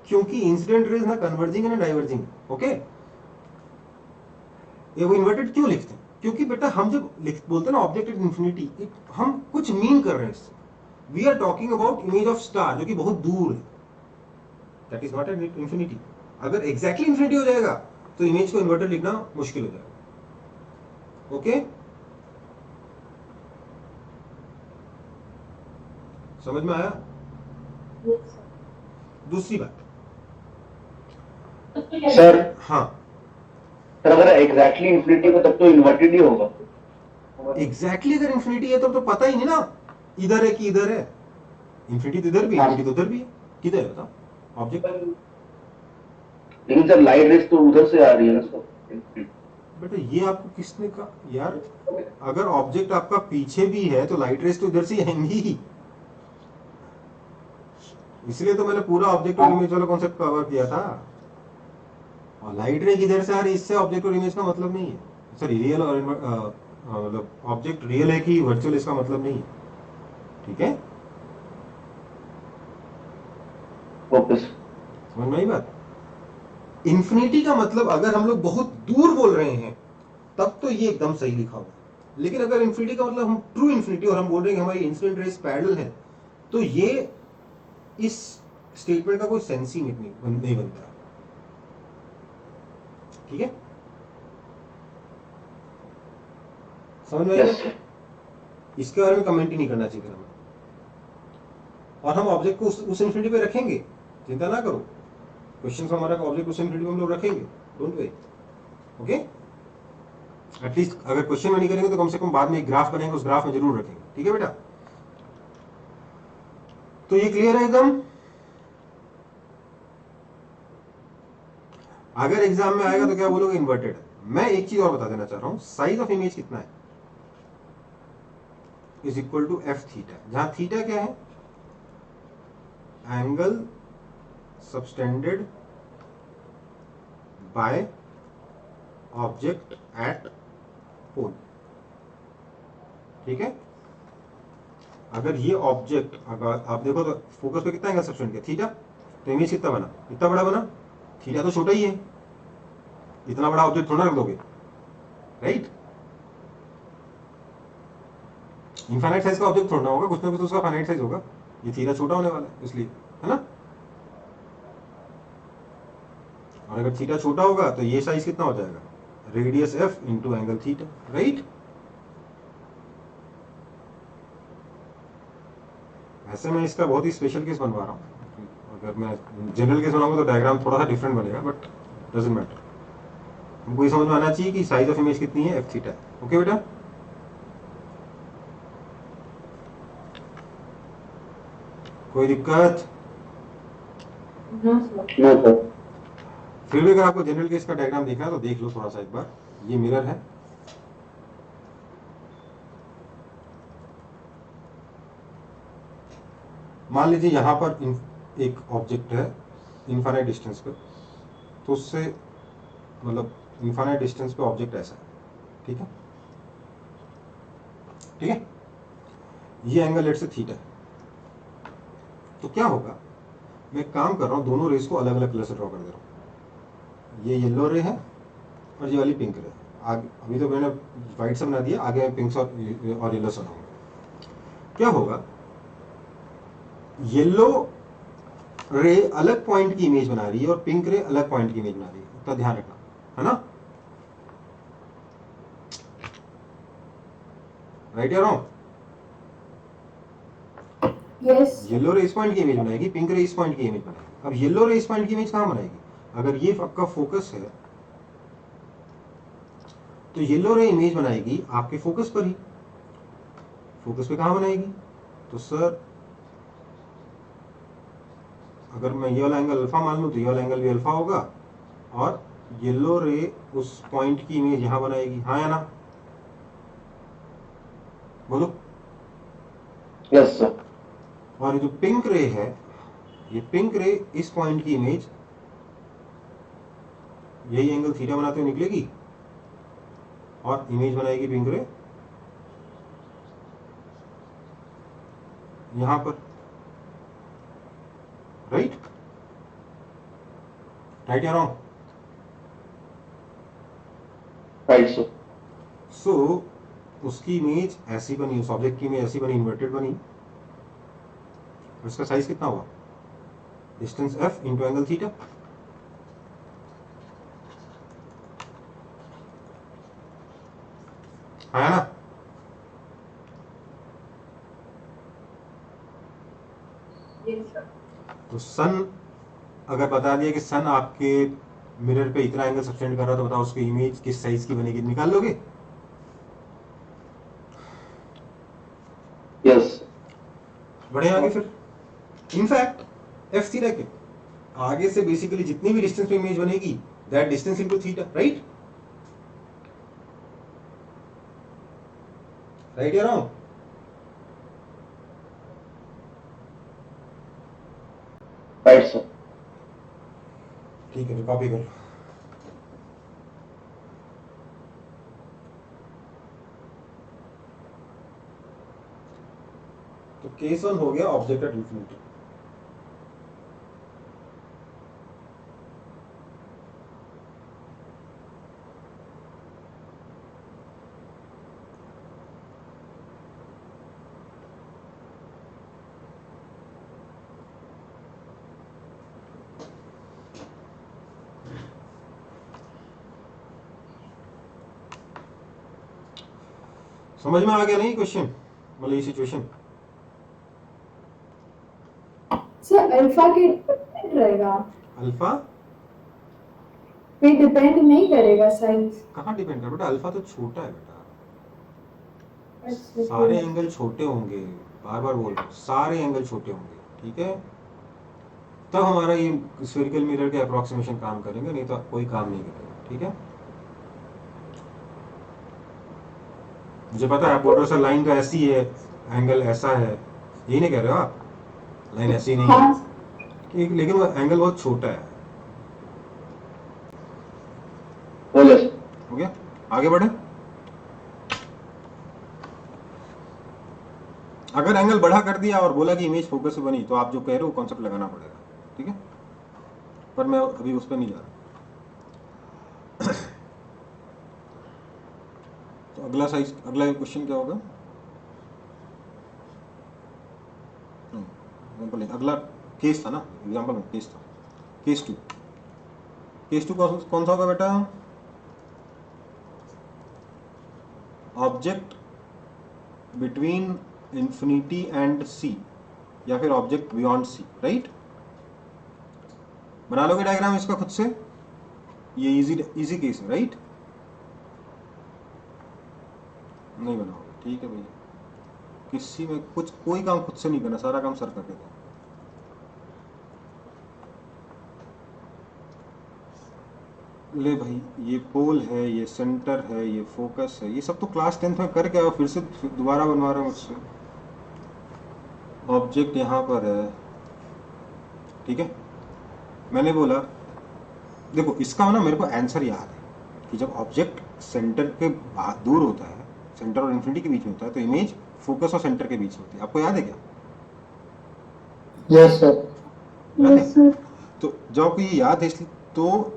क्योंकि इंसिडेंट रेज ना कन्वर्जिंग है ना डाइवर्जिंग, ओके। ये वो इन्वर्टेड क्यों लिखते हैं? क्योंकि बेटा हम जब बोलते हैं ना ऑब्जेक्ट एट इंफिनिटी, हम कुछ मीन कर रहे हैं इससे। We are talking about image of star जो कि बहुत दूर है, that is not at infinity. अगर एग्जैक्टली इंफिनिटी हो जाएगा तो इमेज को इन्वर्टेड लिखना मुश्किल हो जाएगा, ओके। समझ में आया? दूसरी बात सर हाँ, सर अगर एग्जैक्टली इन्फिनिटी को तब तो इन्वर्टेड ही होगा। एग्जैक्टली अगर इन्फिनिटी है तो पता ही नहीं ना इधर है कि इधर है। इन्फिनिटी तो इधर भी है, हाँ। इन्फिनिटी तो उधर भी है। किधर है बताओ ऑब्जेक्ट? लेकिन सर लाइट रेस तो उधर से आ रही है ना सर। बेटा ये आपको किसने कहा यार? अगर ऑब्जेक्ट आपका पीछे भी है तो लाइट रेस तो इधर से ही आएंगी ही। इसलिए तो मैंने पूरा ऑब्जेक्ट और इमेज वाला कॉन्सेप्ट कवर किया था। और लाइट रे किधर से आ रही है इससे ऑब्जेक्ट और इमेज का मतलब नहीं है। सर रियल और मतलब ऑब्जेक्ट रियल है कि वर्चुअल इसका मतलब नहीं है। ठीक है, फोकस। समझ में आई बात? इन्फिनिटी का मतलब अगर हम लोग बहुत दूर बोल रहे हैं तब तो ये एकदम सही लिखा हुआ है। लेकिन अगर इन्फिनिटी का मतलब हम ट्रू इन्फिनिटी और हम बोल रहे हैं कि हमारी इंसिडेंट रेस पैरेलल है तो ये इस स्टेटमेंट का कोई सेंस ही नहीं बनता। ठीक है, समझ में आई यस बात? इसके बारे में कमेंट ही नहीं करना चाहिए हमें। और हम ऑब्जेक्ट को उस इन्फिनिटी पे रखेंगे, चिंता ना करो। क्वेश्चन हमारा ऑब्जेक्ट उस इन्फिनिटी पे हम लोग रखेंगे, डोंट वरी। ओके, एटलीस्ट अगर क्वेश्चन में नहीं करेंगे तो कम से कम बाद में एक ग्राफ बनेंगे, उस ग्राफ में जरूर रखेंगे। ठीक है बेटा, तो ये क्लियर है एकदम? अगर एग्जाम में आएगा तो क्या बोलोगे? इन्वर्टेड। मैं एक चीज और बता देना चाह रहा हूं, साइज ऑफ इमेज कितना है is equal to F theta, जहां थीटा क्या है? Angle subtended by object at pole. ठीक है, अगर ये ऑब्जेक्ट अगर आप देखो तो फोकस पे कितना एंगल सबटेंड किया? थीटा। तो इमेज कितना बना? इतना बड़ा बना। थीटा तो छोटा ही है, इतना बड़ा ऑब्जेक्ट थोड़ा रख दोगे, राइट? इनफाइनाइट साइज का ऑब्जेक्ट थोड़ा होगा, कुछ ना कुछ तो उसका फाइनाइट साइज होगा। ये थीटा छोटा होने वाला है इसलिए, है ना? और अगर थीटा छोटा होगा तो ये साइज कितना हो जाएगा? Radius F into angle theta, right? ऐसे मैं इसका बहुत ही स्पेशल केस बनवा रहा हूँ। अगर मैं जनरल केस बनाऊंगा तो डायग्राम थोड़ा सा डिफरेंट बनेगा, बट डजंट मैटर। हमको ये समझ में आना चाहिए कि साइज ऑफ इमेज कितनी है, एफ थीटा। ओके बेटा, कोई दिक्कत? No sir. No sir. फिर भी अगर आपको जनरल केस का डायग्राम देखना है तो देख लो थोड़ा सा एक बार। ये मिरर है, मान लीजिए यहां पर एक ऑब्जेक्ट है इनफाइनाइट डिस्टेंस पे, तो उससे मतलब इनफाइनाइट डिस्टेंस पे ऑब्जेक्ट ऐसा है। ठीक है, ठीक है, ये एंगल लेट से थीटा है। तो क्या होगा, मैं एक काम कर रहा हूं, दोनों रेस को अलग अलग कलर से ड्रॉ कर दे रहा हूं। ये येलो रे है और ये वाली पिंक रे। आगे अभी तो मैंने व्हाइट से बना दिया, आगे मैं पिंक और येलो से बनाऊंगा। क्या होगा, येलो रे अलग पॉइंट की इमेज बना रही है और पिंक रे अलग पॉइंट की इमेज बना रही है, इतना ध्यान रखना, है ना? राइट या रॉन्ग? यस। येलो रे इस पॉइंट की इमेज बनाएगी, पिंक रे इस पॉइंट की इमेज बनाएगी। अब येलो रे इस पॉइंट की इमेज कहां बनाएगी? अगर ये आपका फोकस है तो येलो रे इमेज बनाएगी आपके फोकस पर ही। फोकस पे कहां बनाएगी? तो सर अगर मैं ये वाला एंगल अल्फा मान लूं तो ये वाला एंगल भी अल्फा होगा, और येलो रे उस पॉइंट की इमेज यहां बनाएगी, हाँ या ना? बोलो। Yes sir. और ये जो पिंक रे है, ये पिंक रे इस पॉइंट की इमेज यही एंगल थीटा बनाते हुए निकलेगी और इमेज बनाएगी पिंक रे यहां पर, राइट? राइट या रॉन्ग? Right sir. सो उसकी इमेज ऐसी बनी, उस ऑब्जेक्ट की इमेज ऐसी बनी, इन्वर्टेड बनी। उसका साइज कितना हुआ? Distance F into angle theta. आया ना? Yes sir. तो सन अगर बता दिया कि सन आपके मिरर पे इतना एंगल सब्टेंड कर रहा, तो बताओ उसकी इमेज किस साइज की बनेगी, निकाल लोगे? यस बढ़े आगे फिर। इनफैक्ट एफ थीटा के आगे से बेसिकली जितनी भी डिस्टेंस पे इमेज बनेगी, that distance into theta, right? Right या रॉन्ग? Right sir. ठीक है, तो कॉपी कर लो। तो केस 1 हो गया ऑब्जेक्ट एट इंफिनिटी। समझ में आ गया नहीं क्वेश्चन, मतलब ये सिचुएशन? सर अल्फा के डिपेंड रहेगा, अल्फा पे डिपेंड नहीं करेगा साइज। कहाँ डिपेंड कर बेटा, अल्फा तो छोटा है बेटा, अच्छा, सारे एंगल छोटे होंगे, बार बार बोल रहा हूँ, सारे एंगल छोटे होंगे, ठीक है? तब हमारा ये स्फेरिकल मिरर के अप्रोक्सीमेशन काम करेंगे, नहीं तो कोई काम नहीं करेगा, ठीक है? मुझे पता है आप बोल रहे हो सर लाइन तो ऐसी है, एंगल ऐसा है, यही नहीं कह रहे हो आप? लाइन ऐसी नहीं है, हाँ लेकिन वो एंगल बहुत छोटा है। बोले सर। हो गया, आगे बढ़े। अगर एंगल बढ़ा कर दिया और बोला कि इमेज फोकस से बनी, तो आप जो कह रहे हो कॉन्सेप्ट लगाना पड़ेगा, ठीक है? पर मैं अभी उस पर नहीं जा रहा। तो अगला क्वेश्चन क्या होगा? एग्जाम्पल नहीं, अगला केस था ना, एग्जाम्पल में केस था, केस 2। केस 2 कौन सा होगा बेटा? ऑब्जेक्ट बिटवीन इंफिनिटी एंड सी, या फिर ऑब्जेक्ट बियॉन्ड सी, राइट? बना लोगे डायग्राम इसका खुद से? ये इजी केस है, राइट? नहीं बनाओगे, ठीक है भैया। किसी में कुछ कोई काम खुद से नहीं करना, सारा काम सर कर देते हैं। ले भाई, ये पोल है, ये सेंटर है, ये फोकस है, ये सब तो क्लास 10th में करके आओ, फिर से दोबारा बनवा रहा हूँ मुझसे। ऑब्जेक्ट यहाँ पर है, ठीक है? मैंने बोला देखो, इसका ना मेरे को आंसर याद है कि जब ऑब्जेक्ट सेंटर के दूर होता है, सेंटर और इन्फिनिटी के बीच में होता है, तो इमेज फोकस और सेंटर के बीच होती है। आपको याद है क्या? Yes sir. याद है? Yes sir. तो जब आपको ये याद है, इसलिए तो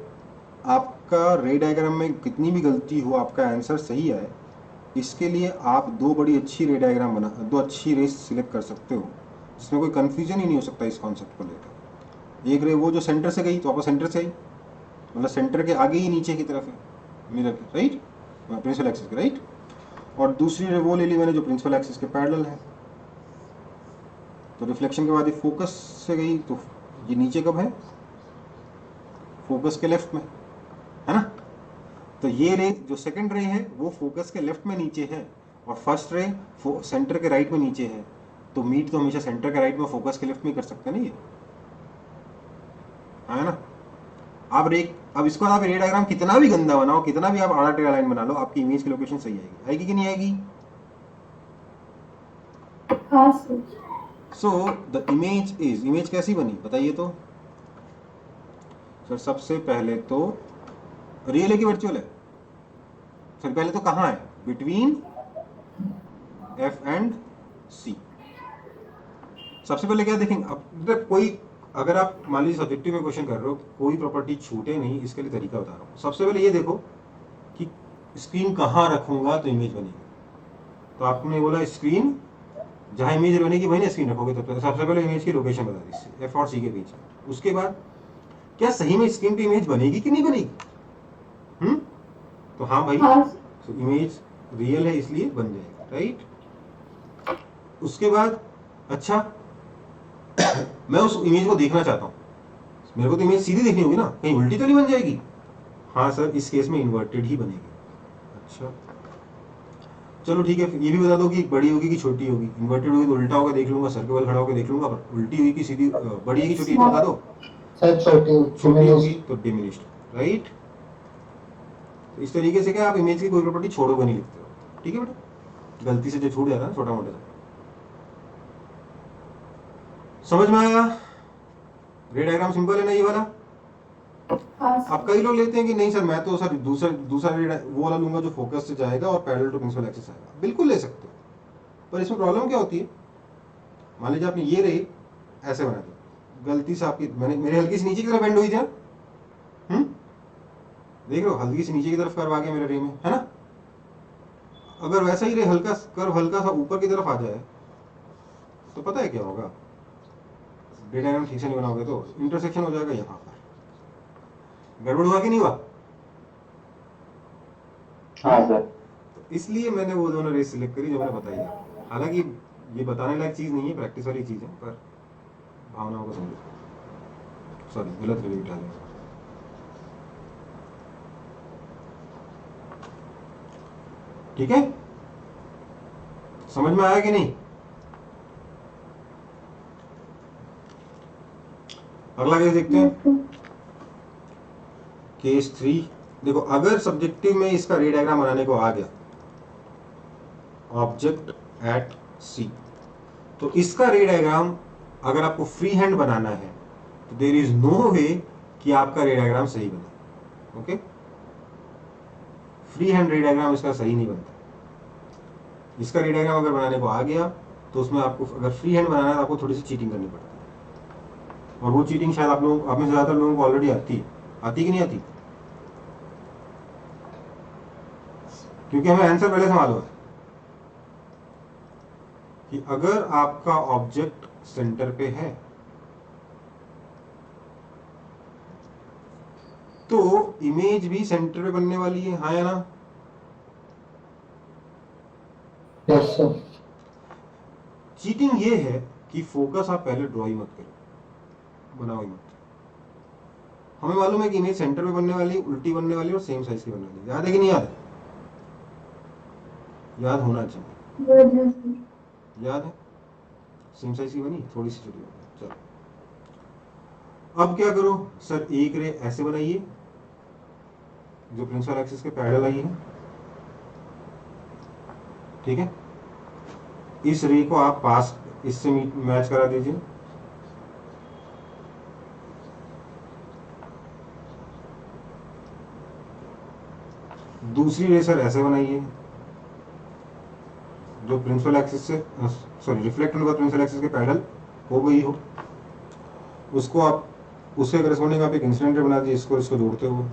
आपका रे डायग्राम में कितनी भी गलती हो, आपका आंसर सही आए, इसके लिए आप दो अच्छी रेस सिलेक्ट कर सकते हो, जिसमें कोई कंफ्यूजन ही नहीं हो सकता इस कॉन्सेप्ट को लेकर। एक रे वो जो सेंटर से गई, तो आपको सेंटर से आई, मतलब सेंटर के आगे ही नीचे की तरफ है मिरर के, राइट? प्रिंसिपल एक्सिस के, राइट? और दूसरी रे वो ले ली मैंने जो प्रिंसिपल एक्सिस के पैरेलल है। तो रिफ्लेक्शन के बाद ये फोकस से गई, तो ये नीचे कब है? फोकस के लेफ्ट में, है ना? तो ये रे जो सेकंड रे है वो फोकस के लेफ्ट में नीचे है, और फर्स्ट रे सेंटर के राइट में नीचे है। तो मीट तो हमेशा सेंटर के राइट में, फोकस के लेफ्ट में कर सकते हैं ना ये, है ना? अब इसको आप रे डायग्राम कितना भी गंदा बनाओ, कितना भी आप आड़ा टेढ़ा लाइन बना लो, आपकी इमेज की लोकेशन सही आएगी कि नहीं आएगी? हाँ सर। सो द इमेज कैसी बनी बताइए तो? सर सबसे पहले तो रियल है कि वर्चुअल है? फिर पहले तो कहाँ है? बिटवीन एफ एंड सी। सबसे पहले क्या देखेंगे? अब कोई, अगर आप मान लीजिए सब्जेक्टिव में क्वेश्चन कर रहे हो, कोई प्रॉपर्टी छूटे नहीं, इसके लिए तरीका बता रहा हूँ। सबसे पहले ये देखो कि स्क्रीन कहाँ रखूंगा तो इमेज बनेगी। तो आपने बोला स्क्रीन जहाँ इमेज बनेगी वही ना स्क्रीन रखोगे, तो सबसे पहले इमेज की लोकेशन बता दी, एफ और सी के बीच। उसके बाद क्या सही में स्क्रीन पे इमेज बनेगी कि नहीं बनेगी? तो हाँ भाई, तो इमेज रियल है इसलिए बन जाएगा, राइट? उसके बाद अच्छा मैं उस इमेज को देखना चाहता हूँ, मेरे को तो इमेज सीधी देखनी होगी ना, कहीं उल्टी तो नहीं बन जाएगी? हाँ सर, इस केस में इन्वर्टेड ही बनेगी। अच्छा चलो ठीक है, ये भी बता दो कि बड़ी होगी कि छोटी होगी। इन्वर्टेड होगी तो उल्टा होगा देख लूंगा, सर के बल खड़ा होकर देख लूंगा, पर उल्टी हुई कि सीधी, बड़ी है कि छोटी है तो बता दो। सर छोटी छोटी होगी diminished। तो डिमिनिश्ड, राइट। तो इस तरीके से क्या आप इमेज की कोई प्रॉपर्टी छोड़ोगे नहीं, लिखते हो। ठीक है बेटा, गलती से जो छूट जाता है छोटा मोटा सा। समझ में आया? रे डायग्राम सिंपल है ना ये वाला? हाँ अब कई लोग लेते हैं कि नहीं सर मैं तो सर दूसरा दूसरा वो वाला लूंगा जो फोकस से जाएगा और पैरेलल टू प्रिंसिपल एक्सिस आएगा। बिल्कुल ले सकते हो, पर इसमें प्रॉब्लम क्या होती है, मान लीजिए आपने ये रे ऐसे बना दी, गलती से आपकी मैंने मेरे हल्की से नीचे की तरफ बेंड हुई थी ना, देख रहे हो, हल्की से नीचे की तरफ कर्व आ गया मेरे रे में, है ना। अगर वैसा ही रे हल्का कर्व हल्का सा ऊपर की तरफ आ जाए तो पता है क्या होगा, रे डायग्राम ठीक से नहीं बनाओगे तो इंटरसेक्शन हो जाएगा यहाँ पर। गड़बड़ हुआ कि नहीं हुआ? हाँ सर। तो इसलिए मैंने वो दोनों रेस सिलेक्ट करी जो मैंने बताई आपको। हालांकि ये बताने लायक चीज नहीं है, प्रैक्टिस वाली चीज है, पर भावनाओं को समझो। सॉरी, गलत रिव्यू उठा लिया। ठीक है, समझ में आया कि नहीं? अगला केस देखते हैं, केस 3। देखो, अगर सब्जेक्टिव में इसका रे डायग्राम बनाने को आ गया, ऑब्जेक्ट एट सी, तो इसका रे डायग्राम अगर आपको फ्री हैंड बनाना है तो देयर इज नो वे कि आपका रे डायग्राम सही बने। ओके, फ्री हैंड रे डायग्राम इसका सही नहीं बनता। इसका रे डायग्राम अगर बनाने को आ गया तो उसमें आपको अगर फ्री हैंड बनाना है तो आपको थोड़ी सी चीटिंग करनी पड़ती है, और वो चीटिंग शायद आप में से ज्यादातर लोगों को ऑलरेडी आती है। आती कि नहीं आती? क्योंकि हमें आंसर पहले से मालूम है कि अगर आपका ऑब्जेक्ट सेंटर पे है तो इमेज भी सेंटर पे बनने वाली है, हाँ या ना? Yes sir. चीटिंग ये है कि फोकस आप पहले ड्रॉ ही मत करो, बनाओ ही मत। हमें मालूम है कि इमेज सेंटर पे बनने वाली, उल्टी बनने वाली और सेम साइज की बनने वाली। याद है कि नहीं याद? याद होना चाहिए। याद है? सेम साइज की बनी, थोड़ी सी छोटी बनी। चलो अब क्या करो सर, एक रे ऐसे बनाइए जो प्रिंसिपल एक्सिस के पैरेलल आई है। ठीक है, इस रे को आप पास इससे मैच करा दीजिए। दूसरी रे सर ऐसे बनाइए जो प्रिंसिपल एक्सिस से, सॉरी, रिफ्लेक्ट होने के बाद प्रिंसिपल एक्सिस के पैरेलल हो गई हो। उसको आप उससे करस्पॉन्डिंग आप एक इंसिडेंट रे बना दीजिए, इसको इसको जोड़ते हुए।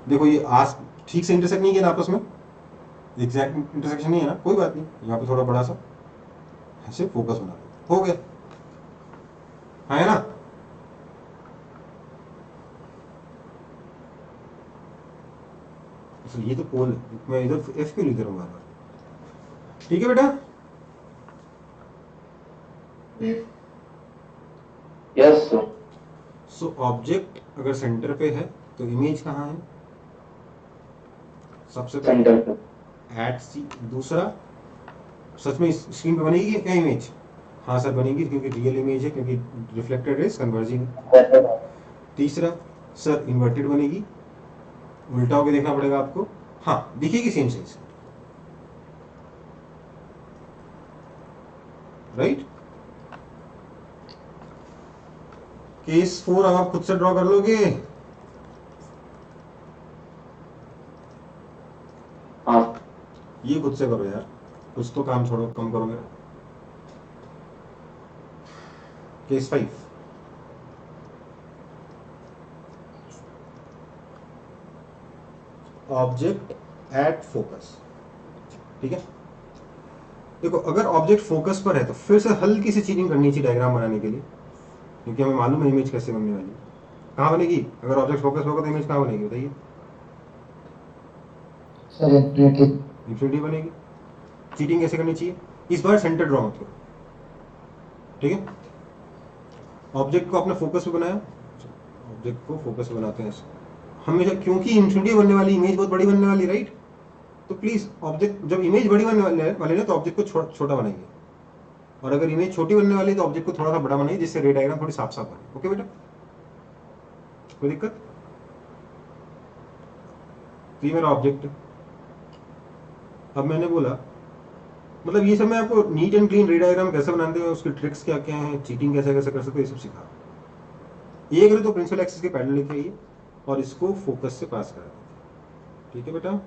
देखो ये आस ठीक से इंटरसेक्ट नहीं किया ना आपस में, एग्जैक्ट इंटरसेक्शन नहीं है ना, कोई बात नहीं, यहाँ पे थोड़ा बड़ा सा ऐसे फोकस बना दो, हो गया, है ना। ये तो पोल है, मैं इधर एफ क्यों लिख रहा हूँ बार बार? ठीक है बेटा, यस सर। सो ऑब्जेक्ट अगर सेंटर पे है तो इमेज कहाँ है? सबसे सेंटर पहले पे। एट सी। दूसरा, सच में स्क्रीन पे बनेगी क्या इमेज? हाँ सर बनेगी, क्योंकि रियल इमेज है, क्योंकि रिफ्लेक्टेड रेज कन्वर्जिंग है। तीसरा सर, इन्वर्टेड बनेगी, उल्टा होके देखना पड़ेगा आपको। हाँ, दिखेगी सेम साइज, राइट। केस 4 अब आप खुद से ड्रॉ कर लोगे? हाँ। ये खुद से करो यार, कुछ तो काम छोड़ो, कम करो मेरा। Case 5, object at focus. ठीक है, देखो अगर ऑब्जेक्ट फोकस पर है तो फिर से हल्की सी चीटिंग करनी चाहिए डायग्राम बनाने के लिए, क्योंकि हमें मालूम है इमेज कैसे बनने वाली है। कहाँ बनेगी? अगर ऑब्जेक्ट फोकस होगा तो इमेज कहाँ बनेगी बताइए? Sir infinity. इंफिनिटी बनेगी। चीटिंग कैसे करनी चाहिए? इस बार सेंटर ड्रॉ मत करो, ठीक है। ऑब्जेक्ट को आपने फोकस पे बनाया, ऑब्जेक्ट को फोकस पे बनाते हैं ऐसे हमेशा, क्योंकि इंफिनिटी बनने वाली इमेज बहुत बड़ी बनने वाली, राइट? तो प्लीज ऑब्जेक्ट, जब इमेज बड़ी बनने वाली ना तो ऑब्जेक्ट को छोटा बनाइए, और अगर इमेज छोटी बनने वाली है तो ऑब्जेक्ट को थोड़ा सा बड़ा बनाइए, जिससे रे डायग्राम थोड़ी साफ साफ बने। ओके बेटा, कोई दिक्कत? तो ये मेरा ऑब्जेक्ट है। अब मैंने बोला, मतलब ये सब मैं आपको नीट एंड क्लीन रे डायग्राम कैसे बनाते हैं, उसकी ट्रिक्स क्या क्या हैं, चीटिंग कैसे कैसे कर सकते हो, ये सब सिखा। एक रे तो प्रिंसिपल एक्सिस के पैरेलल लेके आइए और इसको फोकस से पास करा दीजिए। ठीक है बेटा,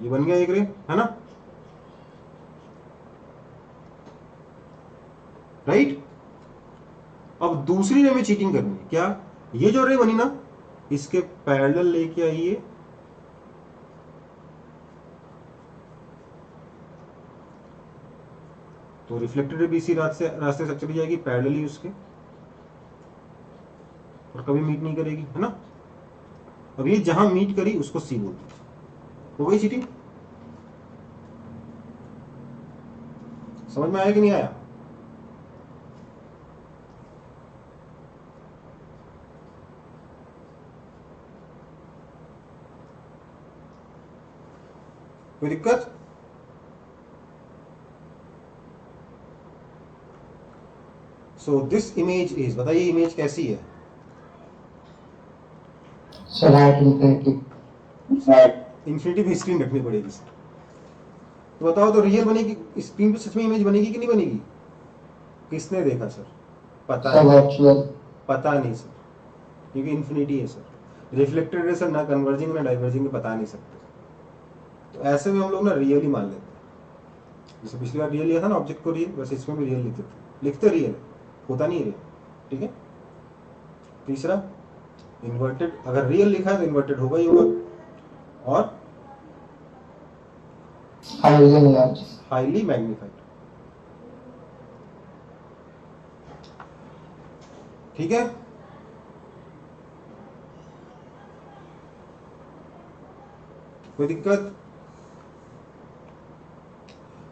ये बन गया एक रे, है ना? राइट? अब दूसरी रे में चीटिंग करनी है। क्या? ये जो रे बनी ना, इसके पैरेलल लेके आइए तो रिफ्लेक्टेड रे भी इसी रास्ते से चली जाएगी पैरेलली उसके, और कभी मीट नहीं करेगी, है ना? अब ये जहां मीट करी उसको सी बोल दीजिए। हो गई चीटिंग? समझ में आया कि नहीं आया? कोई दिक्कत? सो दिस इमेज इज, बताइए इमेज कैसी है? Sir, at infinity. इंफिनिटी भी स्क्रीन रखनी पड़ेगी सर। तो बताओ, तो रियल बनेगी स्क्रीन पे, सच में इमेज बनेगी कि नहीं बनेगी? किसने देखा सर? पता Sir, नहीं, virtual. पता नहीं सर, क्योंकि इंफिनिटी है सर। रिफ्लेक्टेड रे सर ना कन्वर्जिंग ना डाइवर्जिंग बता नहीं सकते। तो ऐसे में हम लोग ना रियल ही मान लेते हैं। जैसे पिछली बार रियल लिया था ना ऑब्जेक्ट को रियल, वैसे इसमें भी रियल लिखते रियल, होता नहीं रियल। ठीक है। तीसरा इन्वर्टेड, अगर रियल लिखा है तो इन्वर्टेड होगा ही होगा, और Highly enlarged. Highly magnified. ठीक है। कोई दिक्कत?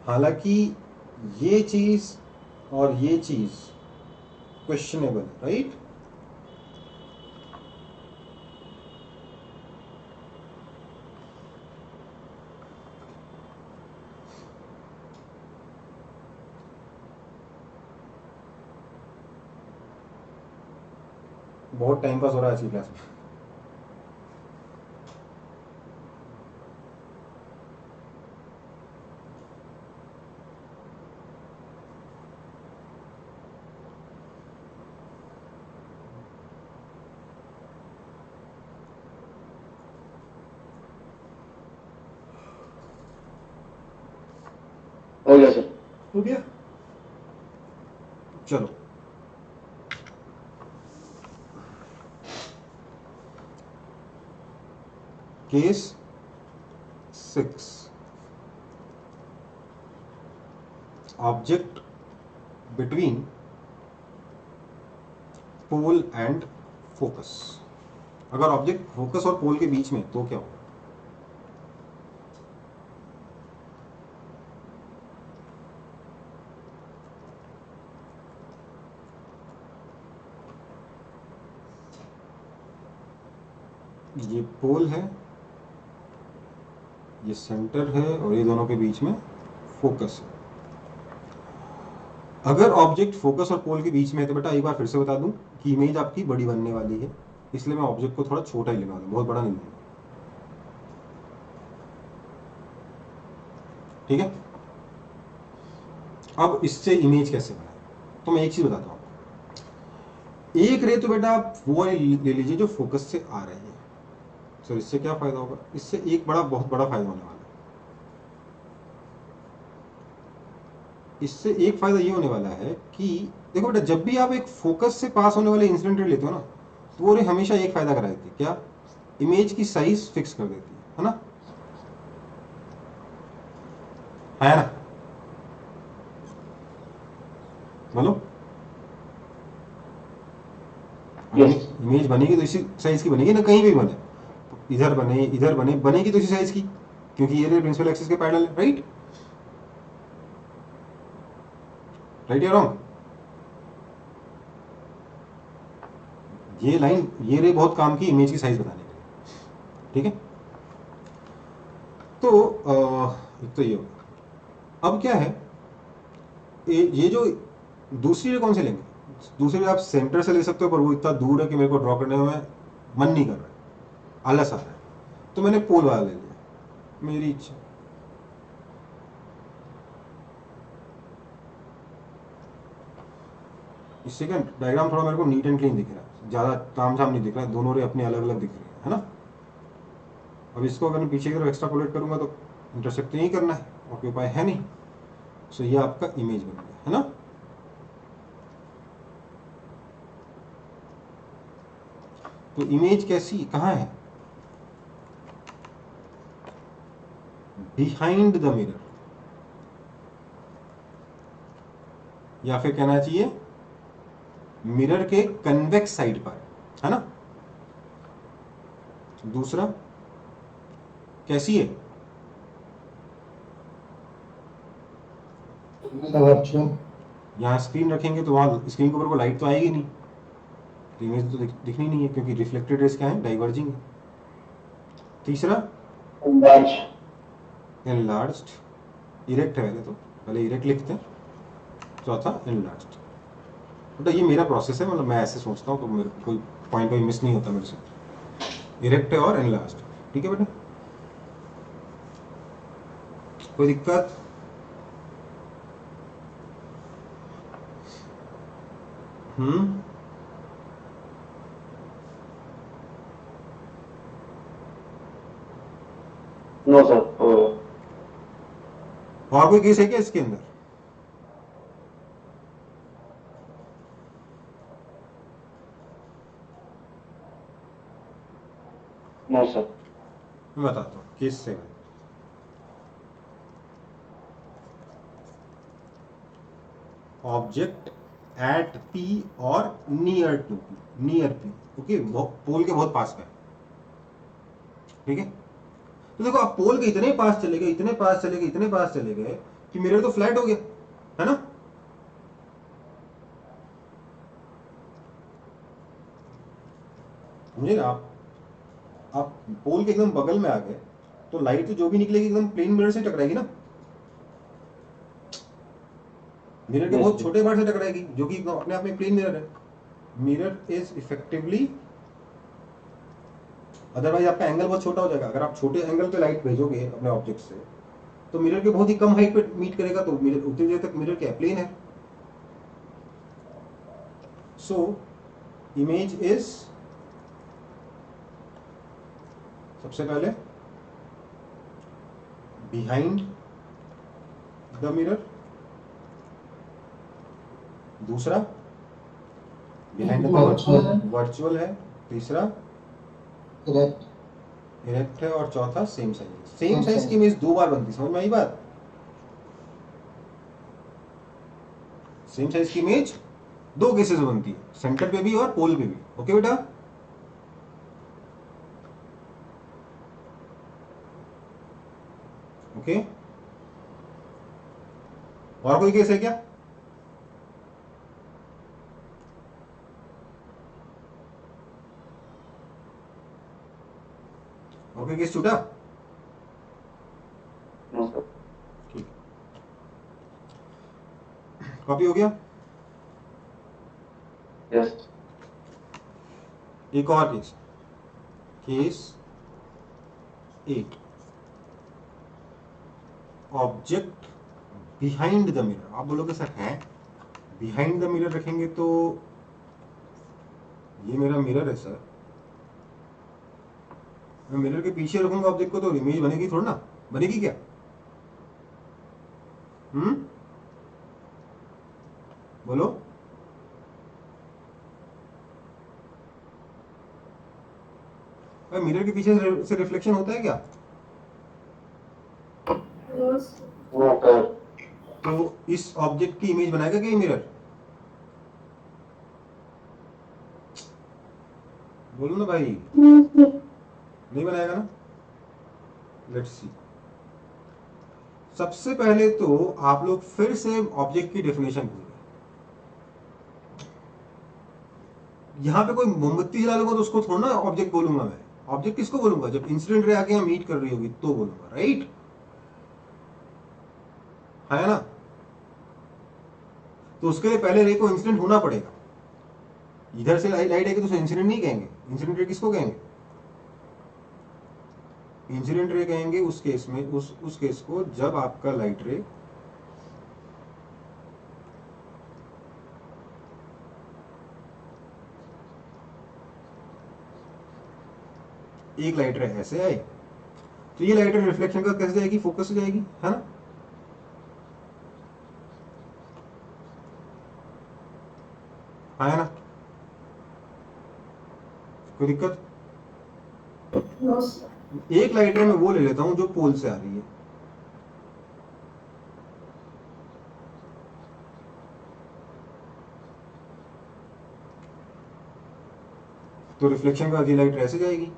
हालांकि ये चीज और ये चीज क्वेश्चनेबल, राइट? बहुत टाइम पास हो रहा है आज की क्लास में। हो गया सर। हो गया? चलो, case 6, object between pole and focus. अगर ऑब्जेक्ट फोकस और पोल के बीच में तो क्या होगा? ये पोल है, ये सेंटर है, और ये दोनों के बीच में फोकस है। अगर ऑब्जेक्ट फोकस और पोल के बीच में है तो बेटा एक बार फिर से बता दूं कि इमेज आपकी बड़ी बनने वाली है, इसलिए मैं ऑब्जेक्ट को थोड़ा छोटा ही लेने वाला हूं, बहुत बड़ा नहीं लूंगा। ठीक है। अब इससे इमेज कैसे बनाए, तो मैं एक चीज बताता हूं। एक रे तो बेटा आप वो ले लीजिए जो फोकस से आ रही है। सर इससे क्या फायदा होगा? इससे एक बहुत बड़ा फायदा होने वाला है। इससे एक फायदा ये होने वाला है कि देखो बेटा, जब भी आप एक फोकस से पास होने वाले इंसिडेंट रे लेते हो ना, तो वो रे हमेशा एक फायदा करा देती है। क्या? इमेज की साइज फिक्स कर देती है ना? है ना? बोलो। इमेज बनेगी तो इसी साइज की बनेगी ना, कहीं भी बने, इधर बने बनेगी तो इसी साइज की, क्योंकि ये रे प्रिंसिपल एक्सिस के पैरेलल है, राइट? राइट या रॉन्ग? ये लाइन ये रही बहुत काम की इमेज की साइज बताने के लिए, ठीक है? तो एक तो ये होगा। अब क्या है, ये जो दूसरी रे कौन से लेंगे? दूसरी रे आप सेंटर से ले सकते हो, पर वो इतना दूर है कि मेरे को ड्रॉ करने में मन नहीं कर रहा है, आलस आ रहा है, तो मैंने पोल वाला ले लिया, मेरी इच्छा। इससे क्या डायग्राम थोड़ा मेरे को नीट एंड क्लीन दिख रहा है, ज़्यादा तामझाम नहीं दिख रहा है, दोनों रे अपने अलग अलग दिख रही है ना? अब इसको अगर मैं पीछे की तरफ एक्स्ट्रापोलेट करूंगा तो इंटरसेक्ट नहीं करना है, और कोई उपाय है नहीं। सो ये आपका इमेज बन गया है ना? तो इमेज कैसी कहाँ है? बिहाइंड द मिरर, या फिर कहना चाहिए मिरर के कन्वेक्स साइड पर, है ना? दूसरा कैसी है? वर्चुअल, यहाँ स्क्रीन रखेंगे तो वहां स्क्रीन के ऊपर को लाइट तो आएगी नहीं, तो इमेज तो दिखनी नहीं है, क्योंकि रिफ्लेक्टेड रेज क्या है? डाइवर्जिंग है। तीसरा एनलार्ज्ड, इरेक्ट है, पहले इरेक्ट लिखते हैं, चौथा एनलार्ज्ड। बेटा ये मेरा प्रोसेस है, मतलब मैं ऐसे सोचता हूँ, तो मेरे को कोई पॉइंट कोई मिस नहीं होता मेरे से। इरेक्ट है और एनलार्ज्ड, ठीक है बेटा? कोई दिक्कत? No sir. और कोई केस है क्या इसके अंदर? No sir. मैं बताता हूँ केस 7। ऑब्जेक्ट एट P और near to P, near P, okay, pole के बहुत पास में, ठीक है? तो देखो आप पोल के इतने पास चले गए, इतने पास चले गए, इतने पास चले गए कि मिरर तो फ्लैट हो गया, है ना? मुझे आप पोल के एकदम बगल में आ गए तो लाइट तो जो भी निकलेगी एकदम प्लेन मिरर से टकराएगी ना, मिरर के बहुत छोटे पार्ट से टकराएगी, जो कि अपने आप में प्लेन मिरर है। मिरर इज इफेक्टिवली, अदरवाइज आपका एंगल बहुत छोटा हो जाएगा। अगर आप छोटे एंगल पे लाइट भेजोगे अपने ऑब्जेक्ट से, तो मिरर के बहुत ही कम हाइट पे मीट करेगा, तो मिरर उतनी देर तक मिरर क्या प्लेन है। सो इमेज इज सबसे पहले बिहाइंड द मिरर, दूसरा बिहाइंड द मिरर वर्चुअल है, तीसरा इरेक्ट है, और चौथा सेम साइज। सेम साइज की इमेज 2 बार बनती, समझ में आई बात? सेम साइज की इमेज 2 केसेस में बनती है, सेंटर पे भी और पोल पे भी, ओके बेटा? ओके, और कोई केस है क्या? और कोई केस छूटा? No sir. ठीक, कॉपी हो गया? यस। एक और case, case 8, object behind the mirror. आप बोलोगे सर है, बिहाइंड द मिरर रखेंगे तो ये मेरा मिरर है सर, मैं मिरर के पीछे रखूंगा ऑब्जेक्ट को तो इमेज बनेगी थोड़ा ना, बनेगी क्या? बोलो। मिरर के पीछे से रिफ्लेक्शन होता है क्या? No sir. तो इस ऑब्जेक्ट की इमेज बनाएगा क्या मिरर? बोलो ना भाई, नहीं बनाएगा ना? Let's see. सबसे पहले तो आप लोग फिर से ऑब्जेक्ट की डेफिनेशन भूल गए, यहाँ पे कोई मोमबत्ती जला लूंगा तो उसको थोड़ा ना ऑब्जेक्ट बोलूंगा मैं। ऑब्जेक्ट किसको बोलूंगा? जब इंसिडेंट रे आके यहाँ मीट कर रही होगी तो बोलूंगा, राइट? है ना? तो उसके लिए पहले रे को इंसिडेंट होना पड़ेगा। इधर से लाइट आएगी तो उसे इंसिडेंट नहीं कहेंगे। इंसिडेंट रे किसको कहेंगे? इंसिडेंट रे कहेंगे उस केस में, उस केस को जब आपका लाइट रे एक लाइट रे ऐसे आए तो ये लाइट रे रिफ्लेक्शन का कैसे जाएगी? फोकस हो जाएगी, है ना? है ना? कोई दिक्कत? No sir. एक लाइट रे मैं वो ले लेता हूं जो पोल से आ रही है। तो रिफ्लेक्शन का आधी लाइट रे ऐसे जाएगी,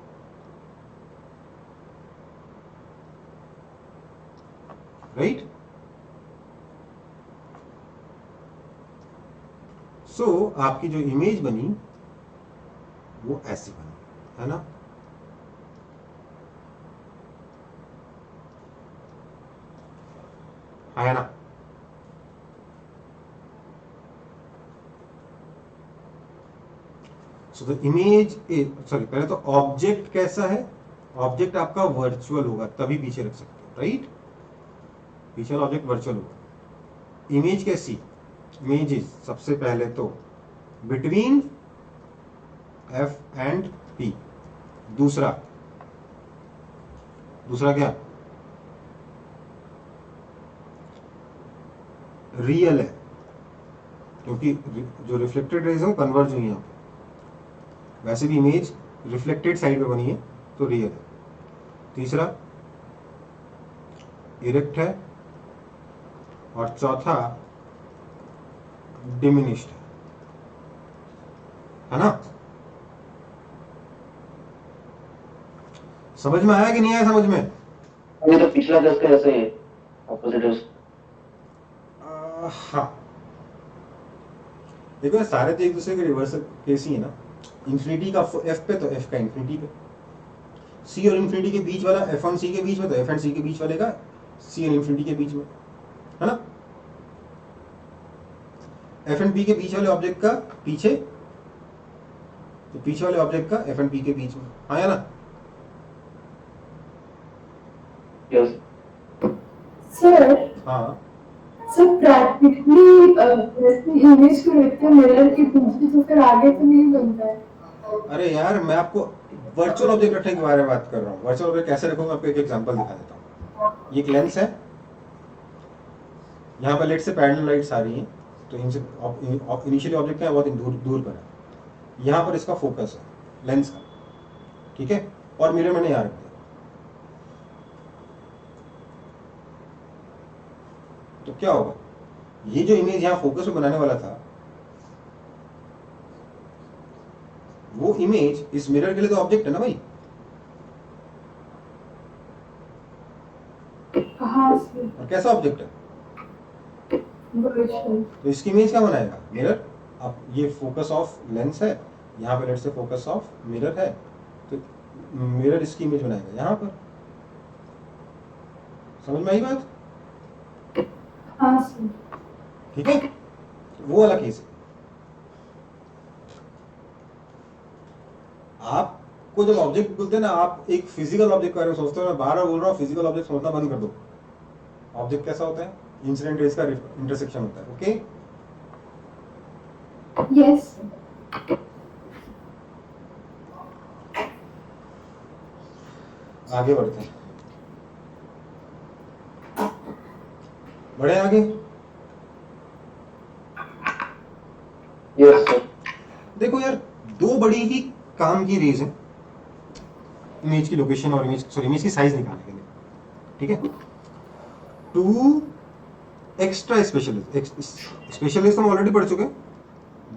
राइट? सो आपकी जो इमेज बनी वो ऐसी बनी, है ना? है ना? सो द इमेज सॉरी, पहले तो ऑब्जेक्ट कैसा है? ऑब्जेक्ट आपका वर्चुअल होगा, तभी पीछे रख सकते हो, राइट? पीछे वाला ऑब्जेक्ट वर्चुअल होगा। इमेज कैसी? इमेज इज सबसे पहले तो बिटवीन एफ एंड पी। दूसरा क्या? रियल है, क्योंकि जो रिफ्लेक्टेड रेज है वो कन्वर्ज हुई है यहाँ पे। वैसे भी इमेज रिफ्लेक्टेड साइड पे बनी है तो रियल है। तीसरा इरेक्ट है, और चौथा डिमिनिश्ड है ना? समझ में आया कि नहीं आया समझ में? ये तो पिछला केस का ऐसे है, ऑपोजिट है। हाँ, देखो सारे तो एक दूसरे के रिवर्स केस ही है ना। इंफिनिटी का एफ पे तो एफ का इंफिनिटी पे, सी और इंफिनिटी के बीच वाला एफ और सी के बीच में तो एफ एंड सी के बीच वाले का सी और इंफिनिटी के बीच में, है ना? एफ एंड पी के बीच वाले ऑब्जेक्ट का पीछे, तो पीछे वाले ऑब्जेक्ट का एफ एंड पी के बीच में, हाँ या ना? यस सर, हाँ, सर प्रैक्टिकली इमेज को देखते मिरर के पीछे तो फिर आगे तो नहीं बनता है। अरे यार मैं आपको वर्चुअल ऑब्जेक्ट रखने के बारे में बात कर रहा हूँ। वर्चुअल ऑब्जेक्ट कैसे रखूंगा, आपको एक एग्जांपल दिखा देता हूँ। ये एक लेंस है, यहाँ पर लेट से पैरेलल लाइट्स आ रही हैं, तो इनसे इनिशियली ऑब्जेक्ट क्या है, बहुत दूर दूर पर है। यहाँ पर इसका फोकस है लेंस का, ठीक है? और मिरर मैंने यहाँ रख दिया। तो क्या होगा, ये जो इमेज यहाँ फोकस में बनाने वाला था, वो इमेज इस मिरर के लिए तो ऑब्जेक्ट है ना भाई? हाँ सर, और कैसा ऑब्जेक्ट है? वर्चुअल। तो इसकी इमेज क्या बनाएगा? मिरर। अब ये फोकस ऑफ लेंस है, यहाँ पे लेट से फोकस ऑफ मिरर है, तो मिरर इसकी इमेज बनाएगा यहाँ पर। समझ में आई बात? हाँ सर। ठीक है, वो वाला केस है। आपको जब ऑब्जेक्ट बोलते हैं ना, आप एक फिजिकल ऑब्जेक्ट के बारे में सोचते हो। मैं बार बार बोल रहा हूँ, फिजिकल ऑब्जेक्ट सोचना बंद कर दो। ऑब्जेक्ट कैसा होता है? इंसिडेंट रेज का इंटरसेक्शन होता है, ओके? यस। आगे बढ़ते हैं, बढ़े आगे। Yes sir. देखो यार, दो बड़ी ही काम की रेज है इमेज की लोकेशन और इमेज की साइज निकालने के लिए, ठीक है? टू एक्स्ट्रा स्पेशलिस्ट हम ऑलरेडी पढ़ चुके हैं।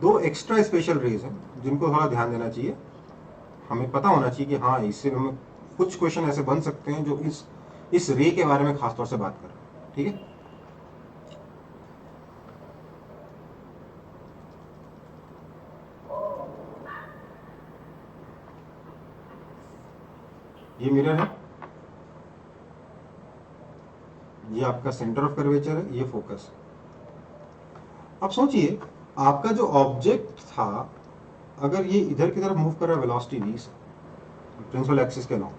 दो एक्स्ट्रा स्पेशल रेज हैं जिनको थोड़ा ध्यान देना चाहिए। हमें पता होना चाहिए कि हाँ, इससे हमें कुछ क्वेश्चन ऐसे बन सकते हैं जो इस रे के बारे में खासतौर से बात कर रहे हैं, ठीक है? ये मिरर है, ये आपका सेंटर ऑफ कर्वेचर है, ये फोकस है। अब सोचिए आपका जो ऑब्जेक्ट था, अगर ये इधर की तरफ मूव कर रहा है वेलोसिटी v से प्रिंसिपल एक्सिस के अलॉन्ग,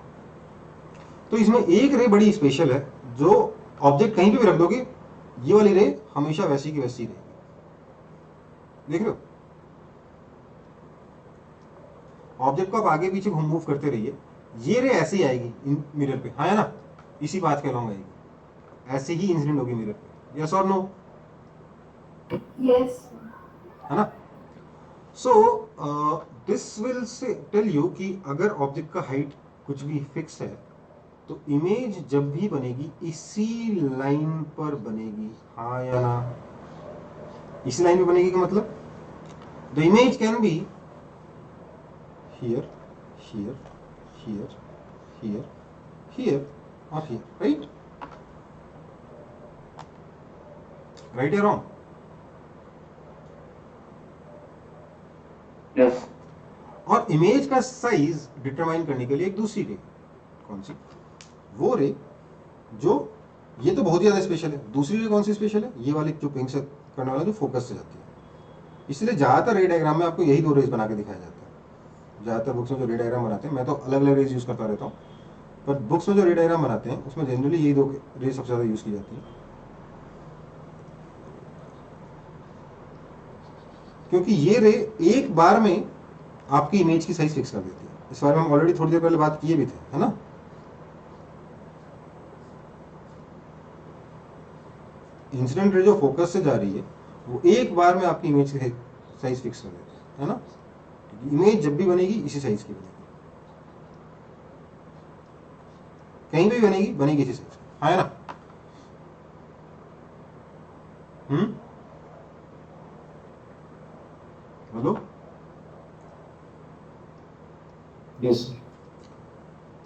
तो इसमें एक रे बड़ी स्पेशल है, जो ऑब्जेक्ट कहीं पे भी रख दोगे ये वाली रे हमेशा वैसी की वैसी रहेगी। देख रहे हो, ऑब्जेक्ट को आप आगे पीछे घूम मूव करते रहिए, ये रे ऐसे ही आएगी इन मिरर पे, हाँ है ना, इसी बात के अलॉन्ग आएगी, ऐसे ही इंसिडेंट होगी मिरर पे। यस और नो? Yes. है ना। So this will say tell you कि अगर ऑब्जेक्ट का हाइट कुछ भी फिक्स है तो इमेज जब भी बनेगी इसी लाइन पर बनेगी, हाँ या ना। इसी लाइन पे बनेगी का मतलब the image can be here, here, here, here, here और हियर, राइट? राइट या रॉन्ग? Yes. और इमेज का साइज डिटरमाइन करने के लिए एक दूसरी रे, कौन सी? वो रे जो, ये तो बहुत ही ज्यादा स्पेशल है, दूसरी रे कौन सी स्पेशल है? ये वाली जो पिंक से करने वाला जो फोकस से जाती है। इसलिए ज्यादातर रे डायग्राम में आपको यही दो रेज बना के दिखाया जाता है। ज्यादातर बुक्स में जो रे डायग्राम बनाते हैं, मैं तो अलग अलग रेज यूज करता रहता हूँ, पर बुक्स में जो रे डायग्राम बनाते हैं उसमें जनरली यही दो रेज सबसे ज्यादा यूज की जाती है, क्योंकि ये रे एक बार में आपकी इमेज की साइज फिक्स कर देती है। इस बारे में हम ऑलरेडी थोड़ी देर पहले बात किए भी थे, है ना। इंसिडेंट रे जो फोकस से जा रही है वो एक बार में आपकी इमेज की साइज फिक्स कर देती है ना। इमेज जब भी बनेगी इसी साइज की बनेगी, कहीं भी बनेगी, बनेगी इसी साइज की, हाँ है ना। बोलो। Yes, sir.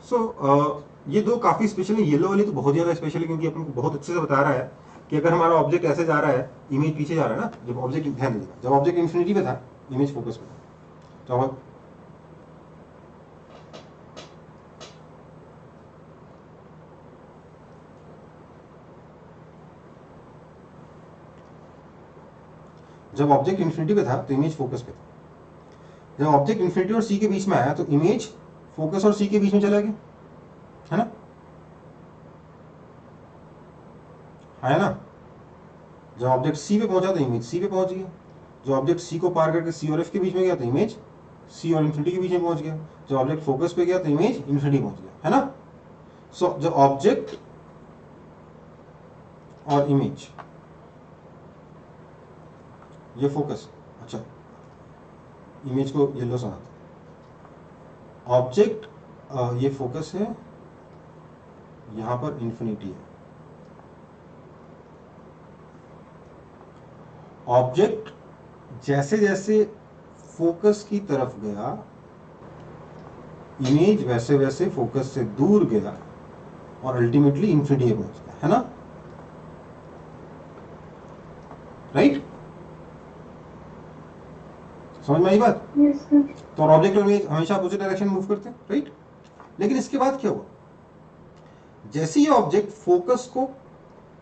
सो ये दो काफी स्पेशल है। येलो वाली तो बहुत ज्यादा स्पेशल है, क्योंकि अपन को बहुत अच्छे से बता रहा है कि अगर हमारा ऑब्जेक्ट ऐसे जा रहा है, इमेज पीछे जा रहा है ना। जब ऑब्जेक्ट, ध्यान दीजिएगा, जब ऑब्जेक्ट इंफिनिटी पे था, इमेज फोकस पे था, तो अब जब ऑब्जेक्ट इंफिनिटी पे था तो इमेज फोकस पे था। जब ऑब्जेक्ट इंफिनिटी और सी के बीच में आया तो इमेज फोकस और सी के बीच में चला गया, है ना, है ना। जब ऑब्जेक्ट सी पे पहुंचा तो इमेज सी पे पहुंच गया। जो ऑब्जेक्ट सी को पार करके सी और एफ के बीच में गया तो इमेज सी और इंफिनिटी के बीच में पहुंच गया। जब ऑब्जेक्ट फोकस पे गया तो इमेज इंफिनिटी पहुंच गया, है ना। सो जब ऑब्जेक्ट और इमेज, ये फोकस, अच्छा इमेज को येलो समझते, ऑब्जेक्ट ये फोकस है, यहां पर इंफिनिटी है। ऑब्जेक्ट जैसे जैसे फोकस की तरफ गया, इमेज वैसे वैसे फोकस से दूर गया और अल्टीमेटली इंफिनिटी पहुंच गया, है ना, राइट। समझ में आई बात? Yes, sir. तो ऑब्जेक्ट और इमेज हमेशा अपोजिट डायरेक्शन मूव करते हैं, राइट। लेकिन इसके बाद क्या हुआ, जैसे ही ऑब्जेक्ट फोकस को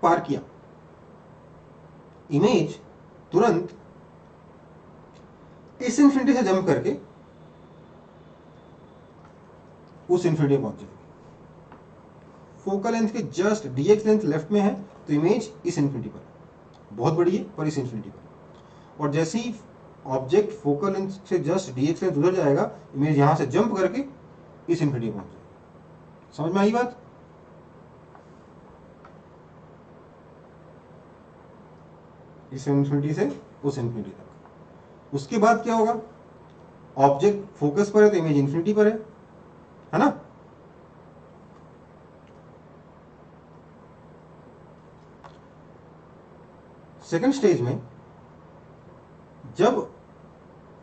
पार किया, इमेज तुरंत इस इंफिनिटी से जंप करके उस इंफिनिटी पहुंच जाएगी। फोकल लेंथ के जस्ट डीएक्स लेंथ लेफ्ट में है तो इमेज इस इंफिनिटी पर, बहुत बड़ी है पर इस इंफिनिटी पर। और जैसे ही ऑब्जेक्ट फोकल लेंथ से जस्ट डीएक्स लेंथ उधर जाएगा, इमेज यहां से जंप करके इस इंफिनिटी पहुंच जाएगी। समझ में आई बात? इस इंफिनिटी से उस इंफिनिटी तक। उसके बाद क्या होगा, ऑब्जेक्ट फोकस पर है तो इमेज इंफिनिटी पर है ना। सेकंड स्टेज में जब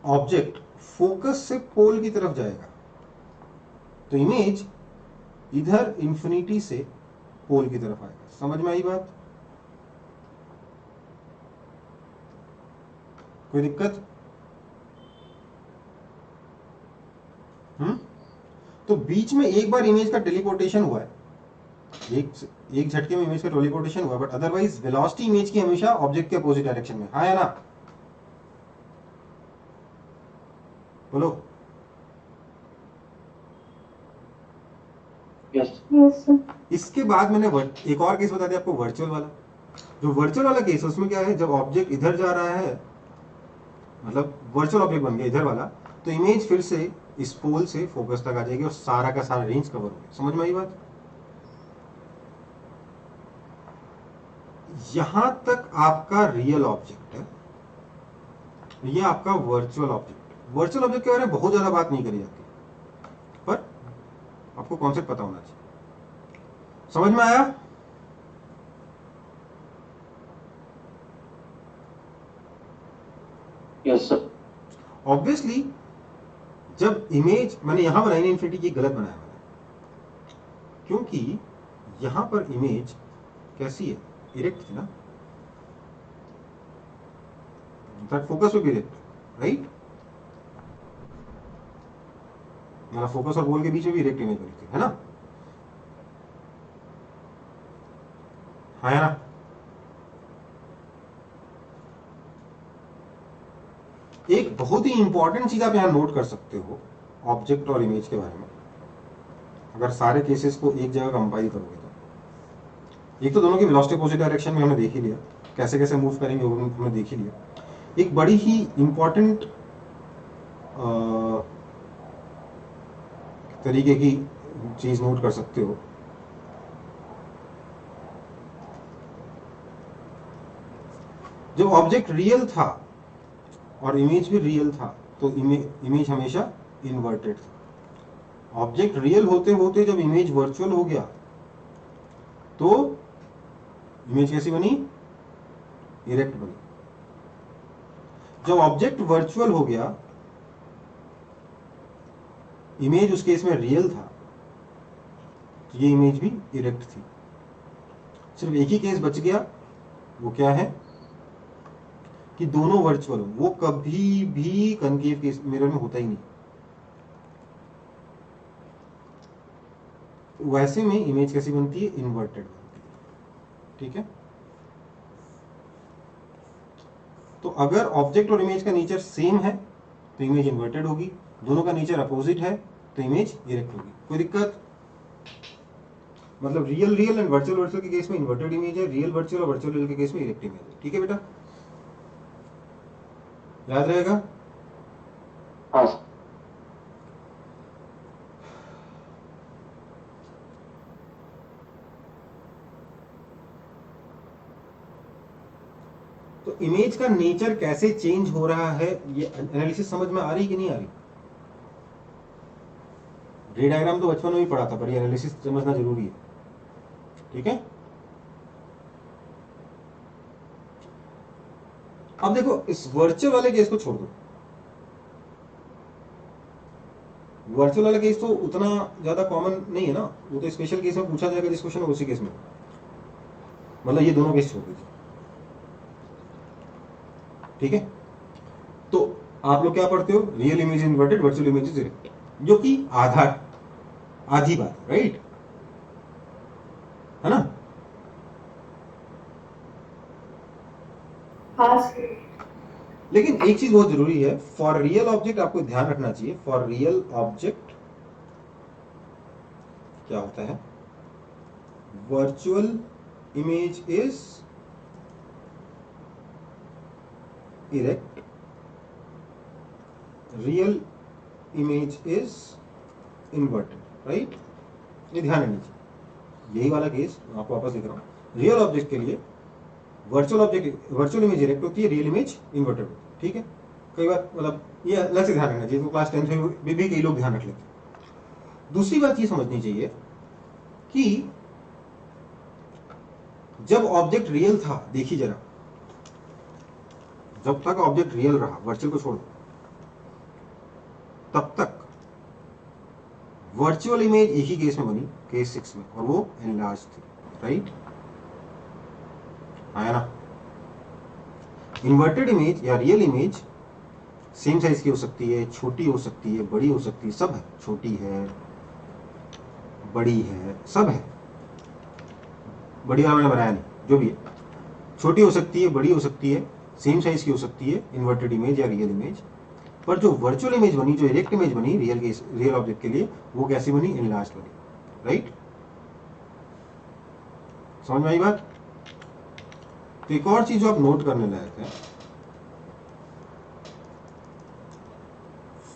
ऑब्जेक्ट फोकस से पोल की तरफ जाएगा तो इमेज इधर इंफिनिटी से पोल की तरफ आएगा। समझ में आई बात? कोई दिक्कत? तो बीच में एक बार इमेज का टेलीपोर्टेशन हुआ है, एक झटके में इमेज का टेलीपोर्टेशन हुआ, बट अदरवाइज वेलोसिटी इमेज की हमेशा ऑब्जेक्ट के अपोजिट डायरेक्शन में। हाँ या ना, बोलो। Yes yes sir. इसके बाद मैंने एक और केस बता दिया आपको, वर्चुअल वाला। जो वर्चुअल वाला केस है उसमें क्या है, जब ऑब्जेक्ट इधर जा रहा है, मतलब वर्चुअल ऑब्जेक्ट बन गया इधर वाला, तो इमेज फिर से इस पोल से फोकस तक आ जाएगी और सारा का सारा रेंज कवर हो गया। समझ में आई बात? यहां तक आपका रियल ऑब्जेक्ट है, ये आपका वर्चुअल ऑब्जेक्ट। वर्चुअल ऑब्जेक्ट के बारे में बहुत ज्यादा बात नहीं करी जाती, पर आपको कॉन्सेप्ट पता होना चाहिए। समझ में आया? Yes sir. ऑब्वियसली जब इमेज मैंने यहां बनाई ना इन्फिनिटी, ये गलत बनाया मैंने, क्योंकि यहां पर इमेज कैसी है, इरेक्ट थी ना, फोकस भी इरेक्ट, राइट? मेरा फोकस और गोल के बीच में भी इरेक्ट इमेज बनी थी, है ना? हाँ या ना? एक बहुत ही इंपॉर्टेंट चीज आप यहां नोट कर सकते हो ऑब्जेक्ट और इमेज के बारे में, अगर सारे केसेस को एक जगह कंपाइल करोगे तो। एक तो दोनों की वेलोसिटी अपोजिट डायरेक्शन में हमने देख ही लिया, कैसे कैसे मूव करेंगे वो हमने देख ही लिया। एक बड़ी ही इंपॉर्टेंट तरीके की चीज नोट कर सकते हो, जब ऑब्जेक्ट रियल था और इमेज भी रियल था तो इमेज हमेशा इन्वर्टेड था। ऑब्जेक्ट रियल होते होते जब इमेज वर्चुअल हो गया तो इमेज कैसी बनी, इरेक्ट बनी। जब ऑब्जेक्ट वर्चुअल हो गया, इमेज उस केस में रियल था, तो ये इमेज भी इरेक्ट थी। सिर्फ एक ही केस बच गया, वो क्या है कि दोनों वर्चुअल हो। वो कभी भी कनकेव केस मिरर में होता ही नहीं। वैसे में इमेज कैसी बनती है, इन्वर्टेड बनती है। ठीक है, तो अगर ऑब्जेक्ट और इमेज का नेचर सेम है तो इमेज इन्वर्टेड होगी, दोनों का नेचर अपोजिट है तो इमेज इरेक्ट होगी। कोई दिक्कत? मतलब real real and virtual virtual के केस में इन्वर्टेड इमेज है, रियल वर्चुअल और वर्चुअल रियल के केस में इरेक्ट इमेज है। ठीक है बेटा, याद रहेगा? हाँ सर। तो इमेज का नेचर कैसे चेंज हो रहा है, ये एनालिसिस समझ में आ रही कि नहीं आ रही? रे डायग्राम तो बचपन में भी पढ़ा था, पर ये एनालिसिस समझना जरूरी है। ठीक है, अब देखो इस वर्चुअल वाले केस को छोड़ दो। वर्चुअल वाला केस तो उतना ज्यादा कॉमन नहीं है ना, वो तो स्पेशल केस में पूछा जाएगा जिस क्वेश्चन में, उसी केस में। मतलब ये दोनों केस छोड़ दीजिए। ठीक है, तो आप लोग क्या पढ़ते हो, real image inverted, virtual image is erect, जो कि आधी बात, राइट? है ना? हाँ सर। लेकिन एक चीज बहुत जरूरी है, फॉर रियल ऑब्जेक्ट आपको ध्यान रखना चाहिए। फॉर रियल ऑब्जेक्ट क्या होता है, virtual image is erect, real image is inverted, right? ये ध्यान रखना चाहिए। यही वाला केस मैं आपको वापस दिख रहा हूं। रियल ऑब्जेक्ट के लिए वर्चुअल इमेज इरेक्ट होती है, रियल इमेज इन्वर्टेड होती है। ठीक है, कई बार मतलब ये अलग से ध्यान रखना चाहिए, तो क्लास 10 में भी कई लोग ध्यान रख लेते हैं। दूसरी बात ये समझनी चाहिए कि जब ऑब्जेक्ट रियल था, देखिए जरा, जब तक ऑब्जेक्ट रियल रहा, वर्चुअल को छोड़ दो, तब तक वर्चुअल इमेज एक ही केस में बनी, केस 6 में, और वो एनलार्ज थी, राइट? आया ना? इन्वर्टेड इमेज या रियल इमेज सेम साइज की हो सकती है, छोटी हो सकती है, बड़ी हो सकती है, सब है। छोटी है, बड़ी है, सब है। बड़ी वाला मैंने बनाया नहीं, जो भी है, छोटी हो सकती है, बड़ी हो सकती है, सेम साइज की हो सकती है, इन्वर्टेड इमेज या रियल इमेज। पर जो वर्चुअल इमेज बनी, जो इरेक्ट इमेज बनी रियल ऑब्जेक्ट के लिए, वो कैसी बनी? इनलार्ज्ड बनी, राइट? समझ में आई बात? तो एक और चीज जो आप नोट करने लायक है,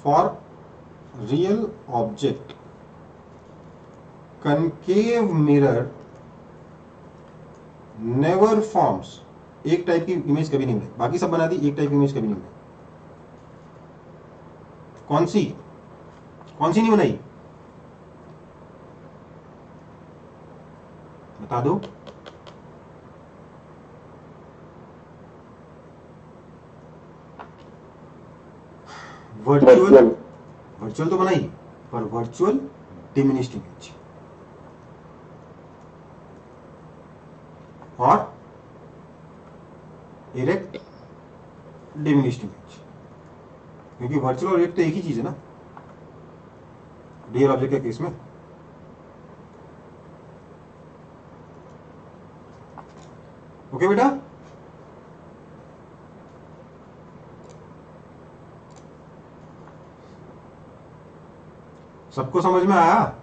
for real object concave mirror never forms। एक टाइप की इमेज कभी नहीं बनी, बाकी सब बना दी, एक टाइप की इमेज कभी नहीं बनी। कौन सी नहीं बनाई? बता दो। वर्चुअल तो बनाई, पर वर्चुअल डिमिनिश्ड इमेज और इरेक्ट डिमिनिश्ड इमेज, क्योंकि वर्चुअल और इरेक्ट तो एक ही चीज है ना रियल ऑब्जेक्ट के केस में। ओके बेटा, सबको समझ में आया?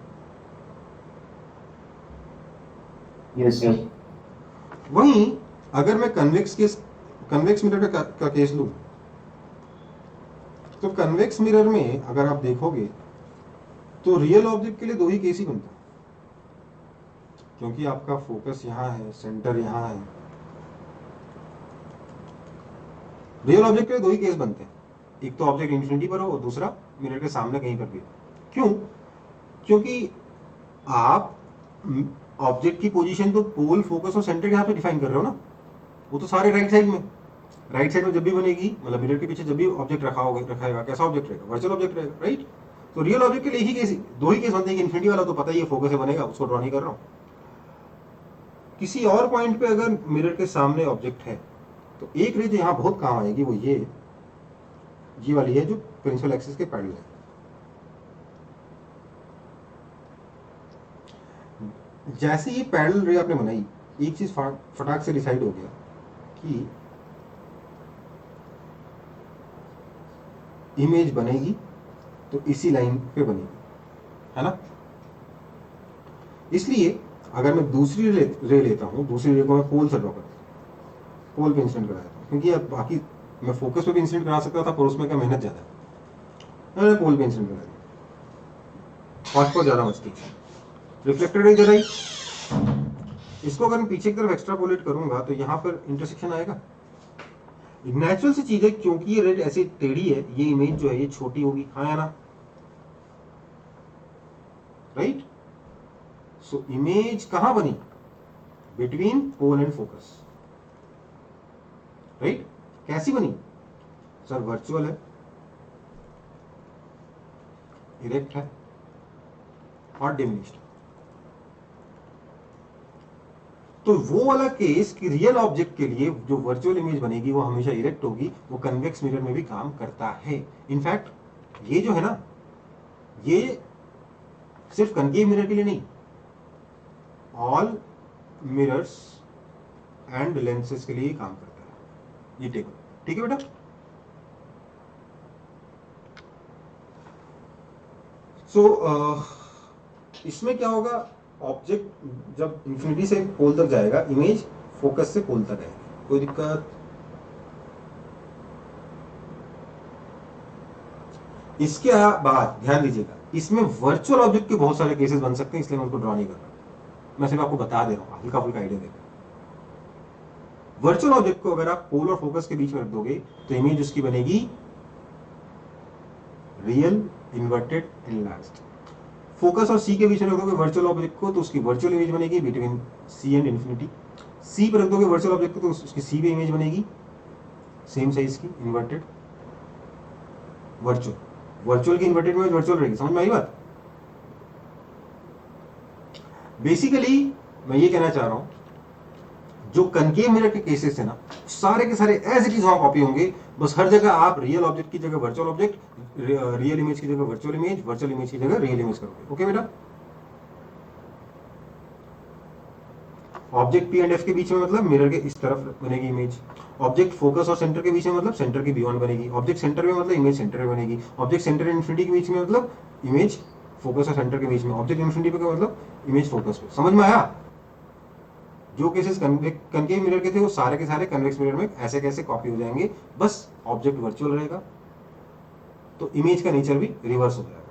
Yes, sir. वहीं अगर मैं कन्वेक्स मिरर का केस लूं, तो कन्वेक्स मिरर में अगर आप देखोगे तो रियल ऑब्जेक्ट के लिए दो ही केस ही बनते हैं, क्योंकि आपका फोकस यहां है, सेंटर यहां है। रियल ऑब्जेक्ट के लिए दो ही केस बनते हैं, एक तो ऑब्जेक्ट इंफिनिटी पर हो और दूसरा मिरर के सामने कहीं पर भी। क्यों? क्योंकि आप ऑब्जेक्ट की पोजीशन तो पोल, फोकस और सेंटर यहाँ पे डिफाइन कर रहे हो ना, वो तो सारे राइट साइड में जब भी बनेगी, मतलब मिरर के पीछे जब भी ऑब्जेक्ट रखाएगा, कैसा ऑब्जेक्ट रहेगा? वर्चुअल ऑब्जेक्ट रहेगा, राइट? तो रियल ऑब्जेक्ट के लिए ही केस, दो ही केस बनते हैं। इन्फिनिटी वाला तो पता ही है, फोकस से बनेगा, उसको ड्रॉ नहीं कर रहा हूं। किसी और पॉइंट पे अगर मिरर के सामने ऑब्जेक्ट है, तो एक रे जो यहाँ बहुत काम आएगी वो ये वाली है, जो प्रिंसिपल एक्सिस के पैरेलल है। जैसे ये पैरेलल रे आपने बनाई, एक चीज फटाक से डिसाइड हो गया कि इमेज बनेगी तो इसी लाइन पे बनेगी, है ना? इसलिए अगर मैं दूसरी रे लेता हूं, दूसरी रे को मैं पोल से ड्रॉ करता हूं, पोल पे इंसिडेंट कराता हूं, क्योंकि अब बाकी मैं फोकस पे भी इंसिडेंट करा सकता था, पर उसमें क्या मेहनत ज्यादा है, मैंने पोल पे इंसिडेंट करा दिया, कॉस्ट को ज्यादा बचती है। रिफ्लेक्टेड इधर आई, इसको अगर मैं पीछे की तरफ एक्स्ट्रापोलेट करूंगा तो यहां पर इंटरसेक्शन आएगा। नेचुरल सी चीज है, क्योंकि ये रेड ऐसी टेढ़ी है, ये इमेज जो है ये छोटी होगी, हाँ या ना? राइट? सो इमेज कहां बनी? Between pole and focus, right? कैसी बनी? सर वर्चुअल है, इरेक्ट है और डिमिनिश्ड। तो वो वाला केस कि रियल ऑब्जेक्ट के लिए जो वर्चुअल इमेज बनेगी वो हमेशा इरेक्ट होगी, वो कन्वेक्स मिरर में भी काम करता है। इनफैक्ट ये जो है ना, ये सिर्फ कनकेव मिरर के लिए नहीं, ऑल मिरर्स एंड लेंसेज के लिए काम करता है ये टेबल। ठीक है बेटा? सो इसमें क्या होगा, ऑब्जेक्ट जब इंफिनिटी से पोल तक जाएगा, इमेज फोकस से पोल तक आएगी, कोई दिक्कत? इसके बाद ध्यान दीजिएगा, इसमें वर्चुअल ऑब्जेक्ट के बहुत सारे केसेस बन सकते हैं, इसलिए मैं उनको ड्रॉ नहीं कर रहा, मैं सिर्फ आपको बता दे रहा हूं, हल्का फुल्का आइडिया देकर। वर्चुअल ऑब्जेक्ट को अगर आप पोल और फोकस के बीच में रख दोगे तो इमेज उसकी बनेगी रियल इन्वर्टेड एनलार्ज्ड। फोकस और सी के बीच में रख दोगे वर्चुअल ऑब्जेक्ट को तो उसकी वर्चुअल इमेज बनेगी बिटवीन सी एंड इन्फिनिटी। सी पर रख दोगे वर्चुअल ऑब्जेक्ट को तो उसकी सी पे इमेज बनेगी सेम साइज की इन्वर्टेड वर्चुअल की इन्वर्टेड इमेज वर्चुअल रहेगी। समझ में आई बात? बेसिकली मैं ये कहना चाह रहा हूं, जो कनकेव मिरर के केसेस है ना, सारे के सारे एज इट इज वहां कॉपी होंगे, बस हर जगह आप रियल ऑब्जेक्ट की जगह वर्चुअल ऑब्जेक्ट, रियल इमेज की जगह वर्चुअल इमेज की जगह रियल इमेज करोगे। ओके बेटा? ऑब्जेक्ट पी एंड एफ के बीच में मतलब मिरर के इस तरफ बनेगी इमेज। ऑब्जेक्ट फोकस और सेंटर के बीच में मतलब सेंटर के बियॉन्ड बनेगी। ऑब्जेक्ट सेंटर में मतलब इमेज सेंटर में बनेगी। ऑब्जेक्ट सेंटर एंड इन्फिनिटी के बीच में मतलब इमेज फोकस और सेंटर के बीच में। ऑब्जेक्ट इन्फिनिटी पे मतलब इमेज फोकस पे। समझ में आया? जो केसेस कनकेव मिरर के थे वो सारे के सारे कन्वेक्स मिरर में ऐसे कैसे कॉपी हो जाएंगे, बस ऑब्जेक्ट वर्चुअल रहेगा तो इमेज का नेचर भी रिवर्स हो जाएगा।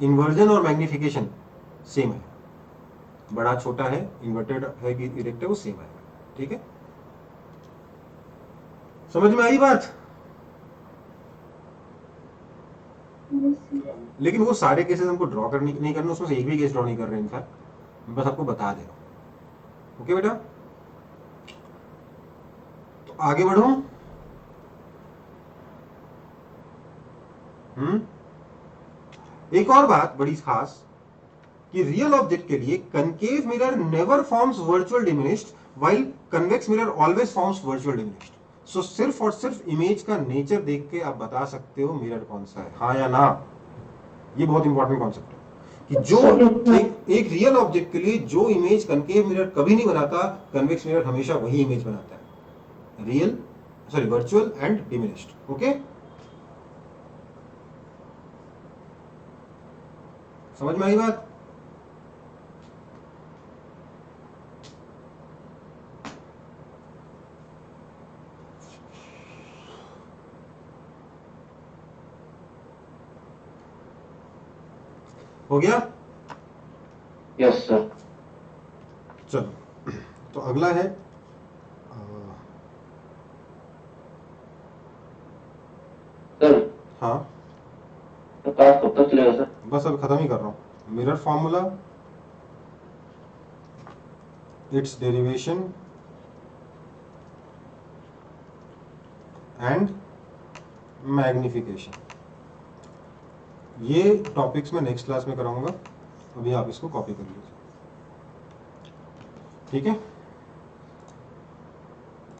इन्वर्जन और मैग्निफिकेशन सेम है, बड़ा छोटा है, इन्वर्टेड है कि इरेक्ट है, वो सेम है। ठीक है, समझ में आई बात? लेकिन वो सारे केसेस हमको ड्रॉ करनी नहीं करना, उसमें से एक भी केस ड्रॉ नहीं कर रहे हैं, इनफैक्ट बस आपको बता दे रहा हूं। ओके बेटा, तो आगे बढ़ो। एक और बात बड़ी खास कि रियल ऑब्जेक्ट के लिए concave mirror never forms virtual diminished while convex mirror always forms virtual diminished. So सिर्फ और सिर्फ इमेज का नेचर देख के आप बता सकते हो मिरर कौन सा है, हाँ या ना। ये बहुत इंपॉर्टेंट कॉन्सेप्ट है कि जो एक रियल ऑब्जेक्ट के लिए जो इमेज कनकेव मिरर कभी नहीं बनाता, कन्वेक्स मिरर हमेशा वही इमेज बनाता है, real sorry virtual and diminished. Okay, समझ में आई बात? हो गया? Yes sir. चलो, तो अगला है सर हाँ तो क्लास कब तक चलेगा सर? बस अब खत्म ही कर रहा हूं। Mirror formula, it's derivation and magnification, ये टॉपिक्स मैं नेक्स्ट क्लास में कराऊंगा। अभी आप इसको कॉपी कर लीजिए, ठीक है?